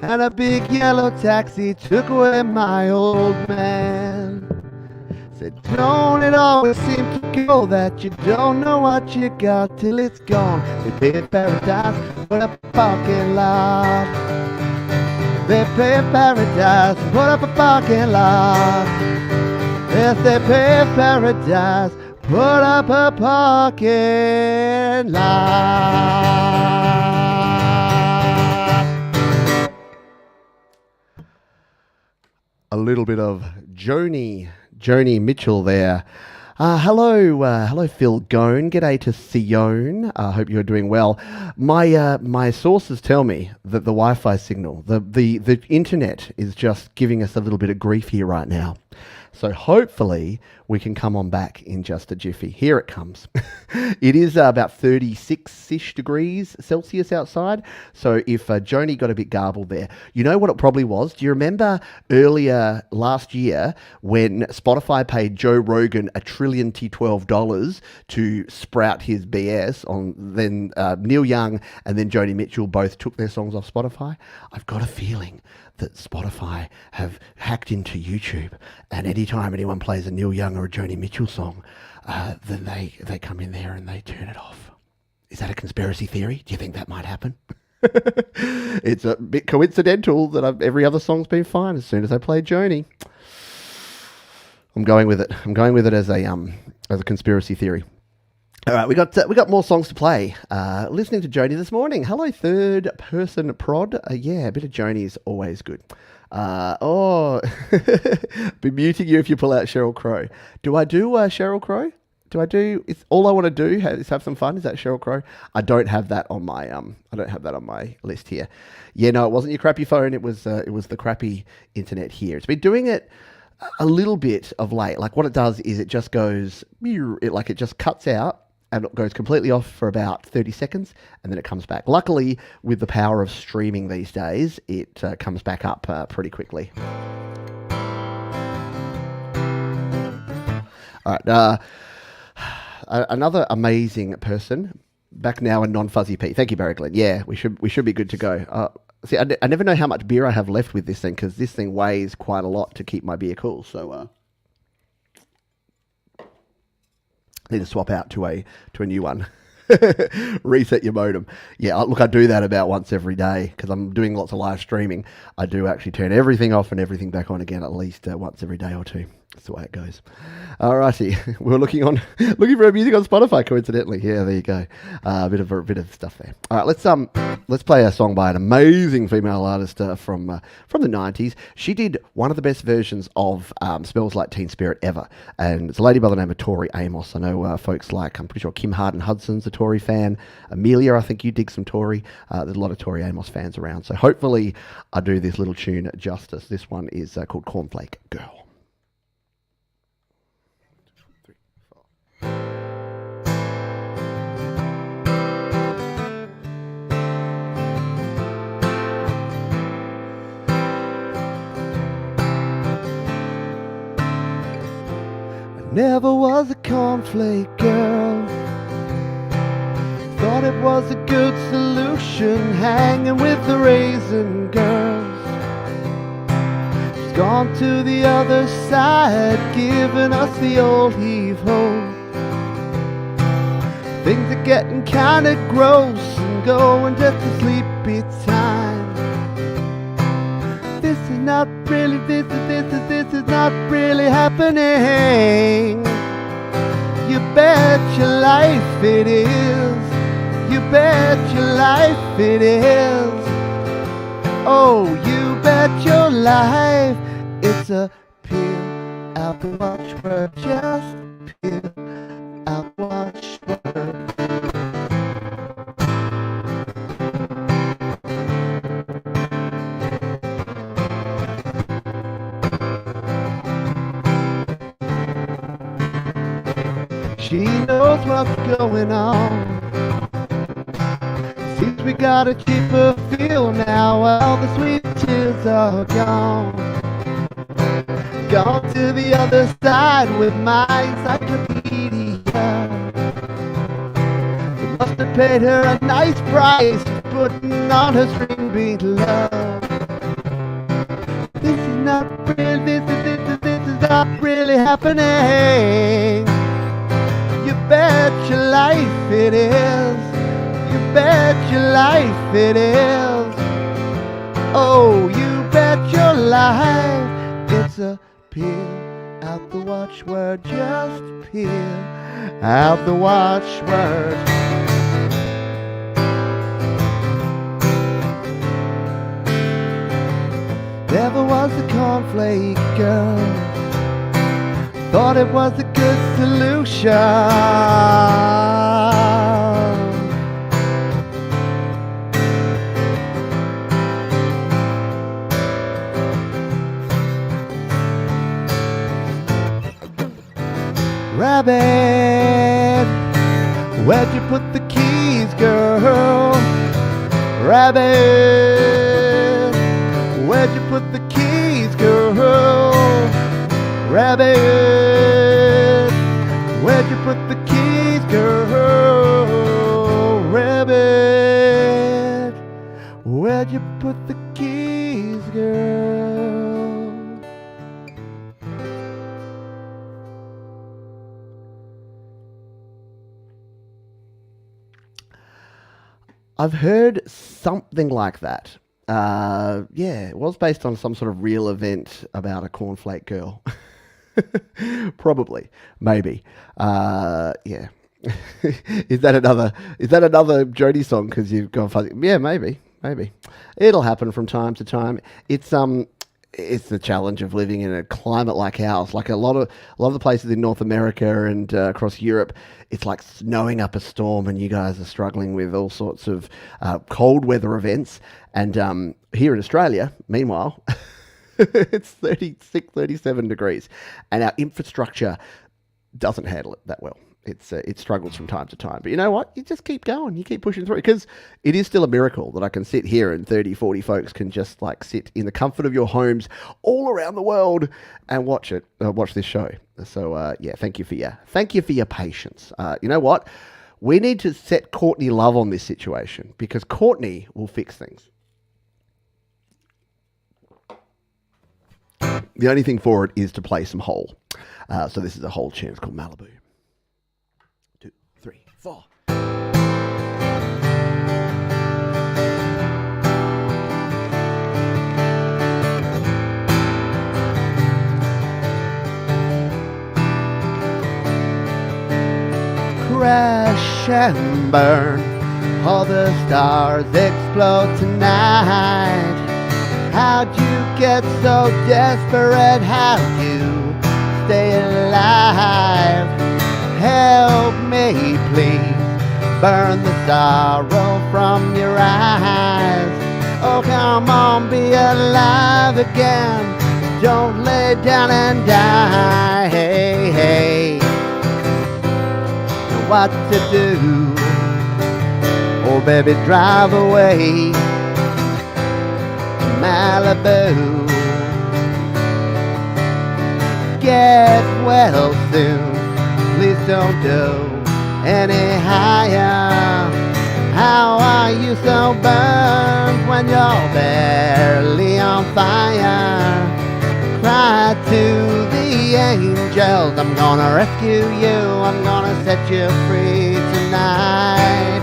and a big yellow taxi took away my old man. Said, don't it always seem to go that you don't know what you got till it's gone? They paved paradise, put up a parking lot. They pave paradise, put up a parking lot. Yes, they pave paradise, put up a parking lot. A little bit of Joni Mitchell there. Hello, Phil Gone. G'day to Theone. I hope you're doing well. My sources tell me that the Wi-Fi signal, the internet, is just giving us a little bit of grief here right now. So hopefully we can come on back in just a jiffy. Here it comes. It is about 36-ish degrees Celsius outside. So if Joni got a bit garbled there, you know what it probably was? Do you remember earlier last year when Spotify paid Joe Rogan $1 trillion $12 to sprout his BS on then Neil Young and then Joni Mitchell both took their songs off Spotify? I've got a feeling that Spotify have hacked into YouTube, and anytime anyone plays a Neil Young or a Joni Mitchell song, then they come in there and they turn it off. Is that a conspiracy theory? Do you think that might happen? It's a bit coincidental that every other song's been fine as soon as I play Joni. I'm going with it. I'm going with it as a conspiracy theory. All right, we got more songs to play. Listening to Joni this morning. Hello, third person prod. Yeah, a bit of Joni is always good. Be muting you if you pull out Sheryl Crow. Do I do Sheryl Crow? It's all I want to do is have some fun. Is that Sheryl Crow? I don't have that on my list here. Yeah, no, it wasn't your crappy phone. It was the crappy internet here. It's been doing it a little bit of late. Like what it does is it just goes, it just cuts out and it goes completely off for about 30 seconds and then it comes back. Luckily, with the power of streaming these days, it comes back up pretty quickly. All right, another amazing person, back now in Non-Fuzzy P. Thank you, Barry Glenn. Yeah, we should be good to go. See, I never know how much beer I have left with this thing because this thing weighs quite a lot to keep my beer cool. So need to swap out to a new one. Reset your modem. Yeah, look, I do that about once every day because I'm doing lots of live streaming. I do actually turn everything off and everything back on again at least once every day or two. That's the way it goes. Alrighty, we're looking for music on Spotify. Coincidentally, yeah, there you go. A bit of stuff there. All right, let's play a song by an amazing female artist from the '90s. She did one of the best versions of "Smells Like Teen Spirit" ever, and it's a lady by the name of Tori Amos. I know folks like, I'm pretty sure Kim Harden Hudson's a Tori fan. Amelia, I think you dig some Tori. There's a lot of Tori Amos fans around, so hopefully I do this little tune justice. This one is called Cornflake Girl. Never was a cornflake girl. Thought it was a good solution, hanging with the raisin girls. She's gone to the other side, giving us the old heave-ho. Things are getting kinda gross and going just to sleepy time. This is not really happening. You bet your life it is. You bet your life it is. Oh, you bet your life it's a pill out the watchword. Just pill out the watchword. She knows what's going on. Seems we got a cheaper feel now. All the sweet tears are gone. Gone to the other side with my encyclopedia. We must have paid her a nice price, putting on her string beat love. This is not really, this is not really happening. You bet your life it is. You bet your life it is. Oh, you alive. It's a peel out the watchword, just peel out the watchword. Never was a cornflake girl, thought it was a good solution. Rabbit, where'd you put the keys, girl? Rabbit, where'd you put the keys, girl? Rabbit, where'd you put the keys, girl? Rabbit, where'd you put the keys, girl? I've heard something like that. Yeah, it was based on some sort of real event about a cornflake girl. Probably, maybe. Yeah. Is that another Jodie song? Because you've gone fuzzy. Yeah, maybe. It'll happen from time to time. It's the challenge of living in a climate like ours. Like a lot of the places in North America and across Europe, it's like snowing up a storm, and you guys are struggling with all sorts of cold weather events. And here in Australia, meanwhile, it's 36, 37 degrees, and our infrastructure doesn't handle it that well. It struggles from time to time. But you know what? You just keep going. You keep pushing through. Because it is still a miracle that I can sit here and 30, 40 folks can just like sit in the comfort of your homes all around the world and watch this show. So, yeah, thank you for your patience. You know what? We need to set Courtney Love on this situation, because Courtney will fix things. The only thing for it is to play some Hole. So this is a Hole tune. It's called Malibu. 2, 3, 4. Crash and burn, all the stars explode tonight. How'd you get so desperate? How'd you stay alive? Help me, please, burn the sorrow from your eyes. Oh, come on, be alive again. Don't lay down and die. Hey, hey, know what to do? Oh, baby, drive away to Malibu. Get well soon. Please don't go any higher. How are you so burned when you're barely on fire? Cry to the angels, I'm gonna rescue you, I'm gonna set you free tonight.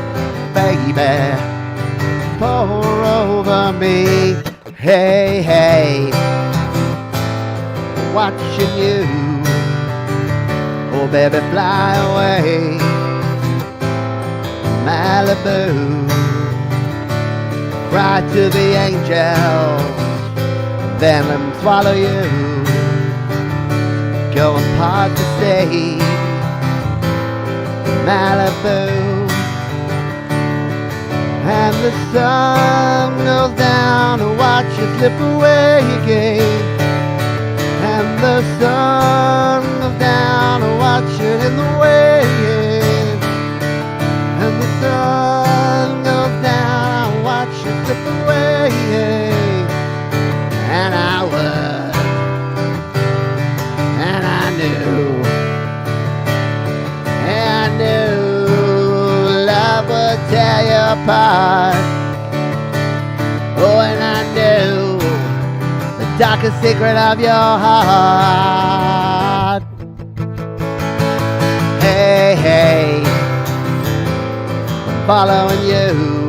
Baby, pour over me. Hey, hey, watching you. Oh, baby, fly away, Malibu. Cry to the angels, then let them swallow you. Go and part the sea, Malibu. And the sun goes down to watch you slip away again. And the sun goes down to watch it in the wind. And the sun goes down to watch it slip away. And I would, and I knew, love would tear you apart. Oh, and I knew the darkest secret of your heart. Hey, hey, I'm following you.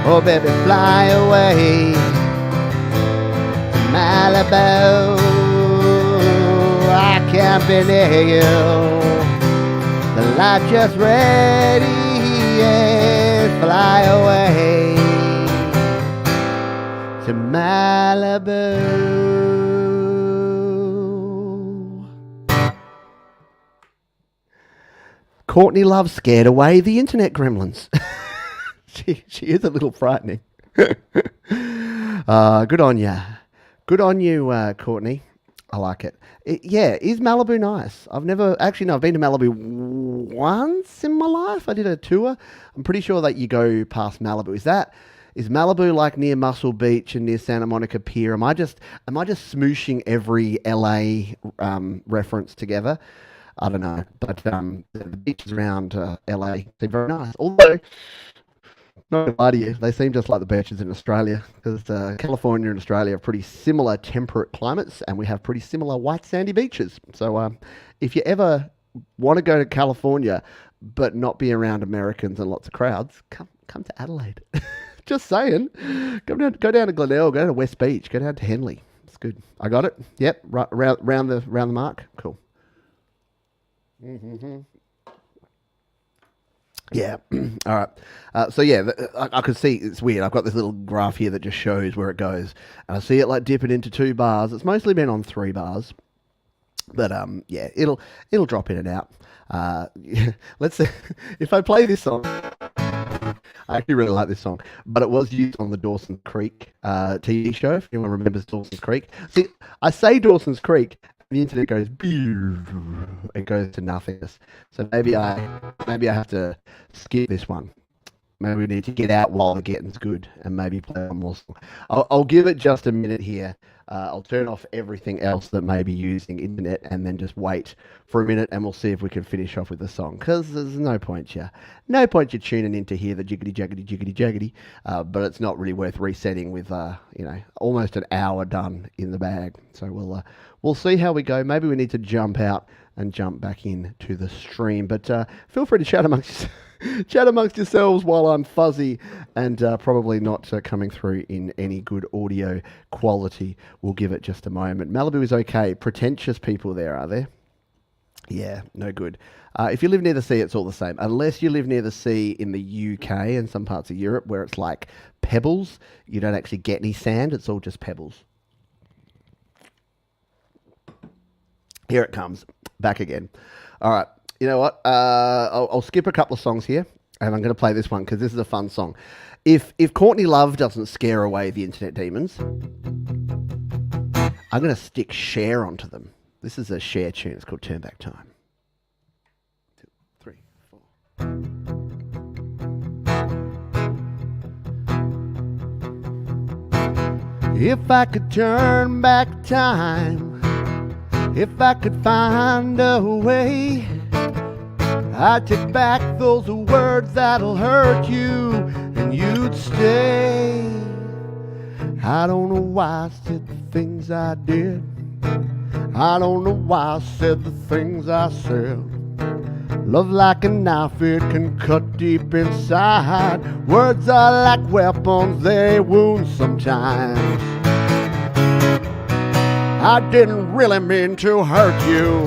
Oh, baby, fly away, Malibu, I can't be near you. The light just ready and fly away to Malibu. Courtney Love scared away the internet gremlins. she is a little frightening. Good on ya. Good on you, Courtney. I like it. Yeah, is Malibu nice? I've been to Malibu once in my life. I did a tour. I'm pretty sure that you go past Malibu. Is Malibu like near Muscle Beach and near Santa Monica Pier? Am I just smooshing every LA reference together? I don't know, but the beaches around LA seem very nice. Although, not to lie to you, they seem just like the beaches in Australia, because California and Australia have pretty similar temperate climates, and we have pretty similar white sandy beaches. So if you ever want to go to California but not be around Americans and lots of crowds, come to Adelaide. Just saying. Go down to Glenelg, go to West Beach, go down to Henley. It's good. I got it. Yep, right round the mark. Cool. Mm-hmm. Yeah. All right. So yeah, I can see it's weird. I've got this little graph here that just shows where it goes, and I see it like dipping into 2 bars. It's mostly been on 3 bars, but yeah, it'll drop in and out. Let's see if I play this song. I actually really like this song, but it was used on the Dawson's Creek TV show. If anyone remembers Dawson's Creek, see, I say Dawson's Creek. The internet goes, it goes to nothingness. So maybe I have to skip this one. Maybe we need to get out while the getting's good and maybe play one more song. I'll give it just a minute here. I'll turn off everything else that may be using internet and then just wait for a minute, and we'll see if we can finish off with the song. Because there's no point you tuning in to hear the jiggity jaggedy jiggity jaggedy. But it's not really worth resetting with almost an hour done in the bag. So we'll see how we go. Maybe we need to jump out and jump back in to the stream. But feel free to chat amongst yourselves while I'm fuzzy and probably not coming through in any good audio quality. We'll give it just a moment. Malibu is okay. Pretentious people there, are there? Yeah, no good. If you live near the sea, it's all the same. Unless you live near the sea in the UK and some parts of Europe where it's like pebbles. You don't actually get any sand. It's all just pebbles. Here it comes. Back again. All right. You know what? I'll skip a couple of songs here, and I'm going to play this one because this is a fun song. If Courtney Love doesn't scare away the internet demons, I'm going to stick Cher onto them. This is a Cher tune. It's called Turn Back Time. 2, 3, 4. If I could turn back time, if I could find a way, I'd take back those words that'll hurt you, and you'd stay. I don't know why I said the things I did. I don't know why I said the things I said. Love like a knife, it can cut deep inside. Words are like weapons, they wound sometimes. I didn't really mean to hurt you.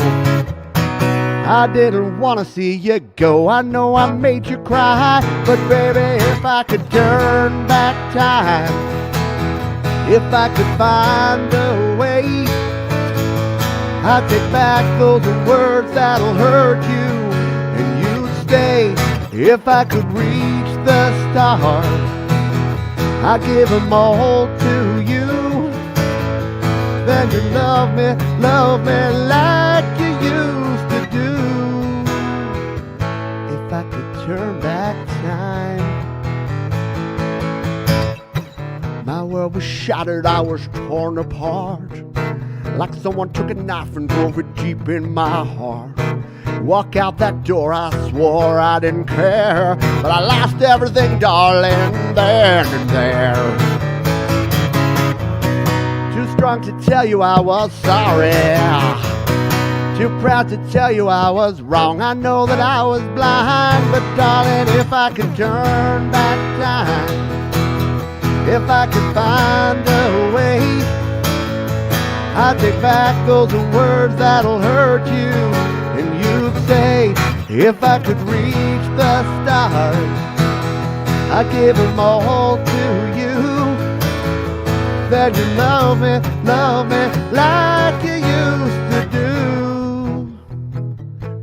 I didn't want to see you go. I know I made you cry, but baby, if I could turn back time, if I could find a way, I'd take back those words that'll hurt you, and you'd stay. If I could reach the stars, I'd give them all to you. Then you love me like you used to do. If I could turn back time, my world was shattered, I was torn apart, like someone took a knife and drove it deep in my heart. Walk out that door, I swore I didn't care, but I lost everything, darling, then and there. Too strong to tell you I was sorry, too proud to tell you I was wrong. I know that I was blind, but darling, if I could turn back time, if I could find a way, I take back those words that'll hurt you. And you'd say, if I could reach the stars, I'd give them all to you. Then you love me like you used to do.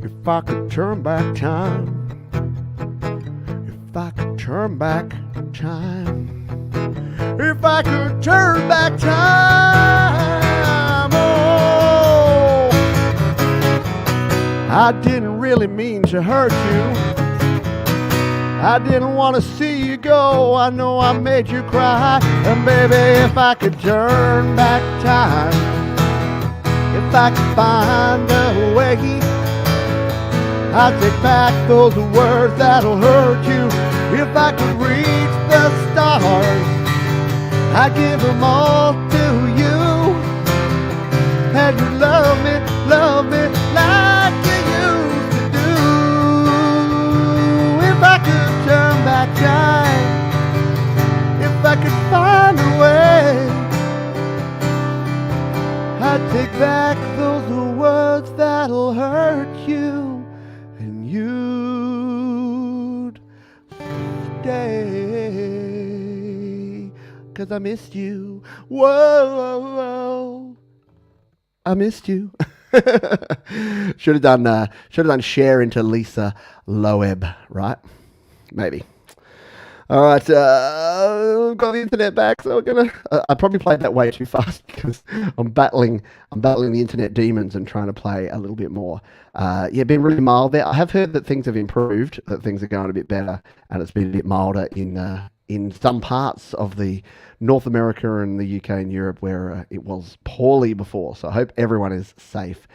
If I could turn back time, if I could turn back time, if I could turn back time, oh, I didn't really mean to hurt you. I didn't want to see you go. I know I made you cry. And baby, if I could turn back time, if I could find a way, I'd take back those words that'll hurt you. If I could reach the stars, I'd give them all to you. And you love me like you used to do. If I could turn back time, if I could find a way, I'd take back those words that'll hurt you, and you'd stay, 'cause I missed you. Whoa, I missed you. Should have done share into Lisa Loeb, right? Maybe. All right, got the internet back, so we're gonna. I probably played that way too fast because I'm battling the internet demons and trying to play a little bit more. Yeah, been really mild there. I have heard that things have improved, that things are going a bit better, and it's been a bit milder in some parts of the North America and the UK and Europe where it was poorly before. So I hope everyone is safe.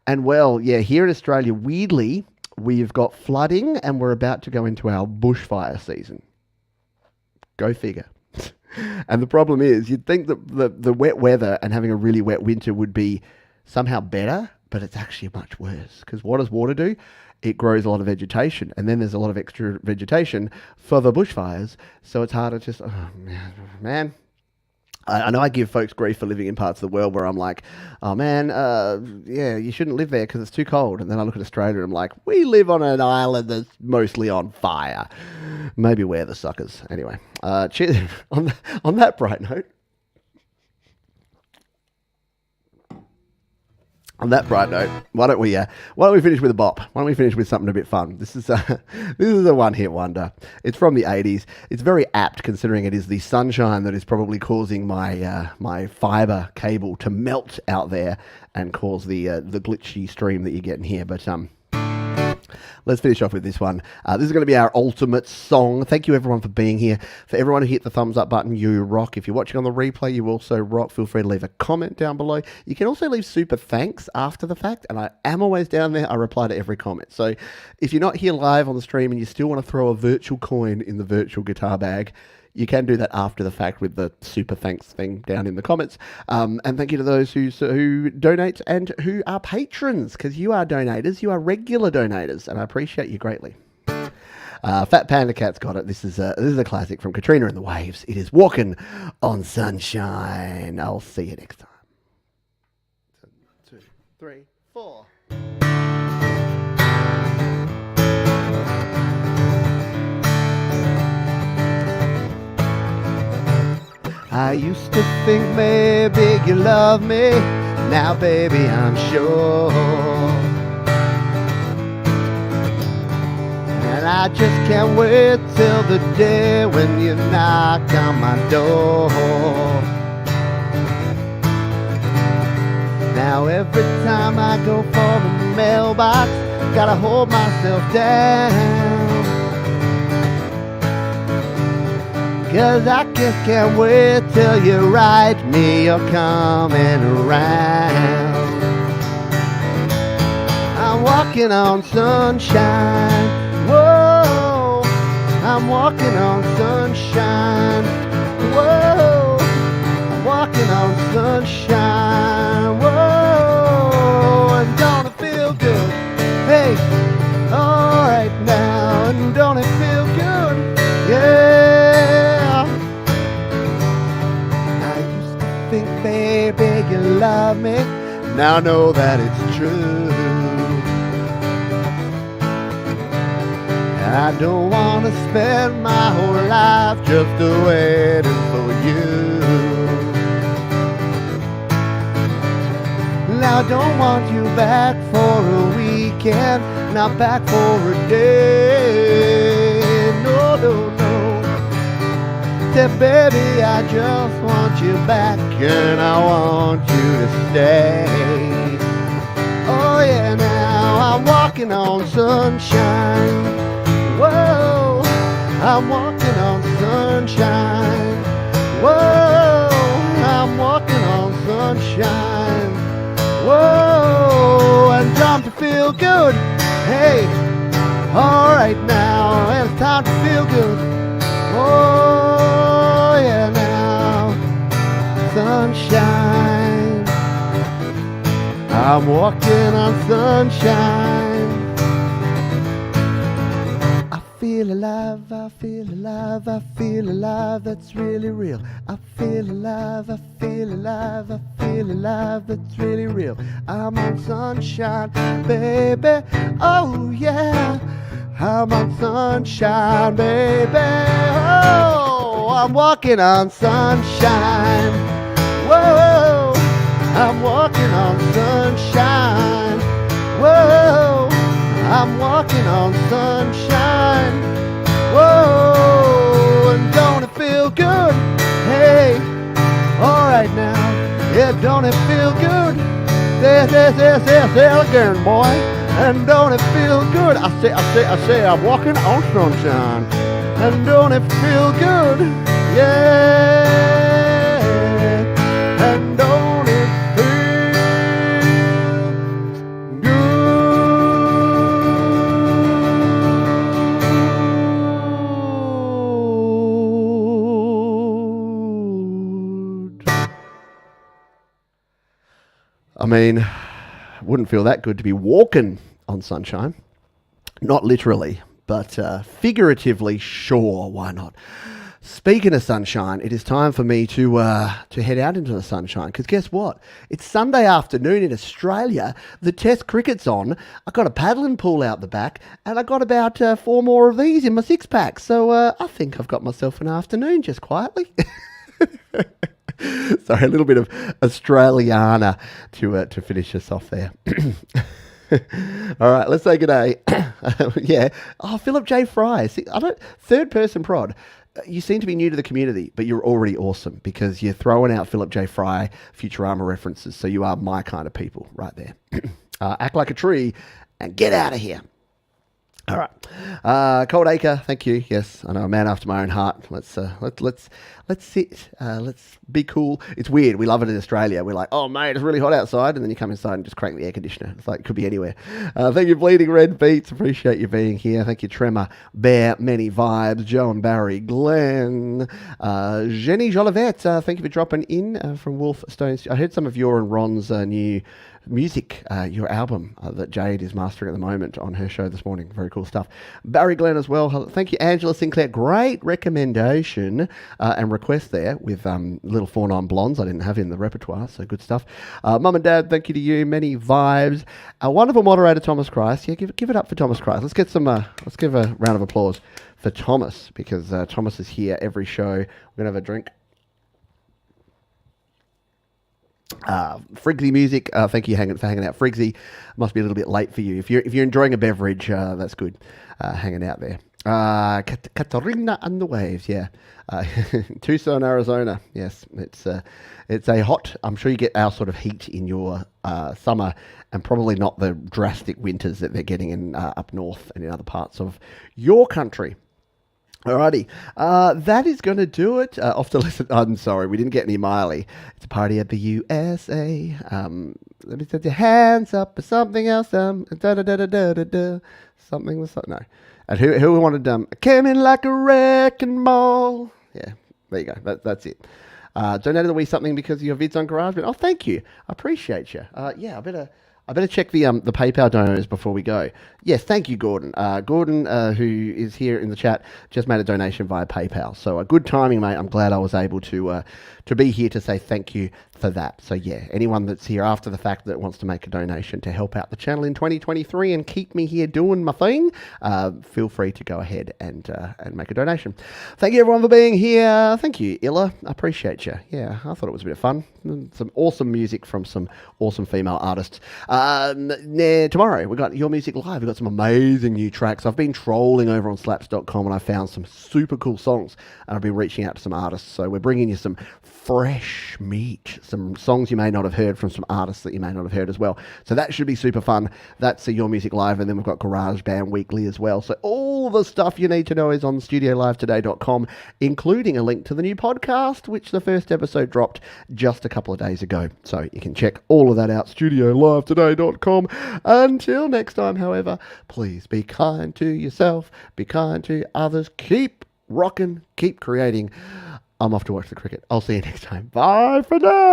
And well, yeah, here in Australia, weirdly, we've got flooding and we're about to go into our bushfire season. Go figure. And the problem is, you'd think that the wet weather and having a really wet winter would be somehow better, but it's actually much worse. Because what does water do? It grows a lot of vegetation, and then there's a lot of extra vegetation for the bushfires, so it's harder to... Oh, man. I know I give folks grief for living in parts of the world where I'm like, oh man, yeah, you shouldn't live there because it's too cold. And then I look at Australia and I'm like, we live on an island that's mostly on fire. Maybe we're the suckers. Anyway, cheers. On that bright note, why don't we finish with a bop? Why don't we finish with something a bit fun? This is a one-hit wonder. It's from the 80s. It's very apt considering it is the sunshine that is probably causing my fiber cable to melt out there and cause the glitchy stream that you're getting here. But let's finish off with this one. This is going to be our ultimate song. Thank you, everyone, for being here. For everyone who hit the thumbs up button, you rock. If you're watching on the replay, you also rock. Feel free to leave a comment down below. You can also leave super thanks after the fact, and I am always down there. I reply to every comment. So if you're not here live on the stream and you still want to throw a virtual coin in the virtual guitar bag, you can do that after the fact with the super thanks thing down in the comments. And thank you to those who donate and who are patrons, because you are donators, you are regular donators, and I appreciate you greatly. Fat Panda Cat's got it. This is a classic from Katrina and the Waves. It is Walking on Sunshine. I'll see you next time. 1, 2, 3, 4. I used to think maybe you love me, now baby I'm sure. And I just can't wait till the day when you knock on my door. Now every time I go for the mailbox, gotta hold myself down. 'Cause I just can't wait till you write me you're coming around. I'm walking on sunshine. Whoa, I'm walking on sunshine. Whoa, I'm walking on sunshine. Whoa, and don't it feel good? Hey, alright now, and don't it feel good? Yeah. Baby, you love Now I know that it's true. I don't want to spend my whole life just waiting for you. Now I don't want you back for a weekend, not back for a day. No, no, no. Say, baby, I just want you back and I want you to stay. Oh yeah, now I'm walking on sunshine. Whoa, I'm walking on sunshine. Whoa, I'm walking on sunshine. Whoa, and time to feel good. Hey, alright now, and it's time to feel good. Oh yeah now, sunshine. I'm walking on sunshine. I feel alive, I feel alive, I feel alive, that's really real. I feel alive, I feel alive, I feel alive, that's really real. I'm on sunshine, baby, oh yeah. I'm on sunshine, baby, oh, I'm walking on sunshine. Whoa, I'm walking on sunshine. Whoa, I'm walking on sunshine. Whoa, and don't it feel good? Hey, alright now, yeah, don't it feel good? Yes, again, boy, and don't it feel good? I say, I'm walking on sunshine, and don't it feel good? Yeah, and don't it feel good? I mean, wouldn't feel that good to be walking on sunshine. Not literally, but figuratively, sure, why not? Speaking of sunshine, it is time for me to head out into the sunshine, because guess what? It's Sunday afternoon in Australia. The Test cricket's on. I got a paddling pool out the back, and I got about 4 more of these in my 6-pack. So I think I've got myself an afternoon just quietly. Sorry, a little bit of Australiana to finish us off there. All right, let's say good day. Yeah. Oh, Philip J. Fry. See, third person prod. You seem to be new to the community, but you're already awesome because you're throwing out Philip J. Fry Futurama references. So you are my kind of people right there. Act like a tree and get out of here. All right, Cold Acre, thank you. Yes, I know, a man after my own heart. Let's sit. Let's be cool. It's weird. We love it in Australia. We're like, oh mate, it's really hot outside, and then you come inside and just crank the air conditioner. It's like it could be anywhere. Thank you, Bleeding Red Beats. Appreciate you being here. Thank you, Tremor, Bear, Many Vibes, Joe and Barry, Glenn, Jenny Jolivet. Thank you for dropping in from Wolf Stones. I heard some of your and Ron's new music, your album that Jade is mastering at the moment on her show this morning. Very cool stuff. Barry Glenn as well. Thank you, Angela Sinclair. Great recommendation and request there with Little 4-9 Blondes. I didn't have in the repertoire, so good stuff. Mum and Dad, thank you to you. Many Vibes. Our wonderful moderator, Thomas Christ. Yeah, give it up for Thomas Christ. Let's get some. Let's give a round of applause for Thomas, because Thomas is here every show. We're gonna have a drink. Frigsy Music, thank you for hanging out. Frigsy, must be a little bit late for you. If you're enjoying a beverage, that's good. Hanging out there. Katarina and the Waves, yeah. Tucson, Arizona. Yes, it's a hot. I'm sure you get our sort of heat in your summer, and probably not the drastic winters that they're getting in up north and in other parts of your country. Alrighty, that is going to do it. Off to listen. I'm sorry, we didn't get any Miley. It's a party at the USA. Let me set your hands up or something else. Something. No. And who wanted? I came in like a wrecking ball. Yeah, there you go. That's it. Donated a wee something because of your vids on GarageBand. Oh, thank you. I appreciate you. Yeah, I better check the PayPal donors before we go. Yes, thank you, Gordon. Gordon, who is here in the chat, just made a donation via PayPal. So good timing, mate. I'm glad I was able to be here to say thank you for that. So yeah, anyone that's here after the fact that wants to make a donation to help out the channel in 2023 and keep me here doing my thing, feel free to go ahead and make a donation. Thank you everyone for being here. Thank you, Illa. I appreciate you. Yeah, I thought it was a bit of fun. Some awesome music from some awesome female artists. Tomorrow we got Your Music Live. We got some amazing new tracks. I've been trolling over on slaps.com and I found some super cool songs, and I've been reaching out to some artists. So we're bringing you some fresh meat, some songs you may not have heard from some artists that you may not have heard as well. So that should be super fun. That's Your Music Live, and then we've got Garage Band Weekly as well. So all the stuff you need to know is on studiolivetoday.com, including a link to the new podcast, which the first episode dropped just a couple of days ago. So you can check all of that out, studiolivetoday.com. Until next time, however, please be kind to yourself, be kind to others, keep rocking, keep creating. I'm off to watch the cricket. I'll see you next time. Bye for now.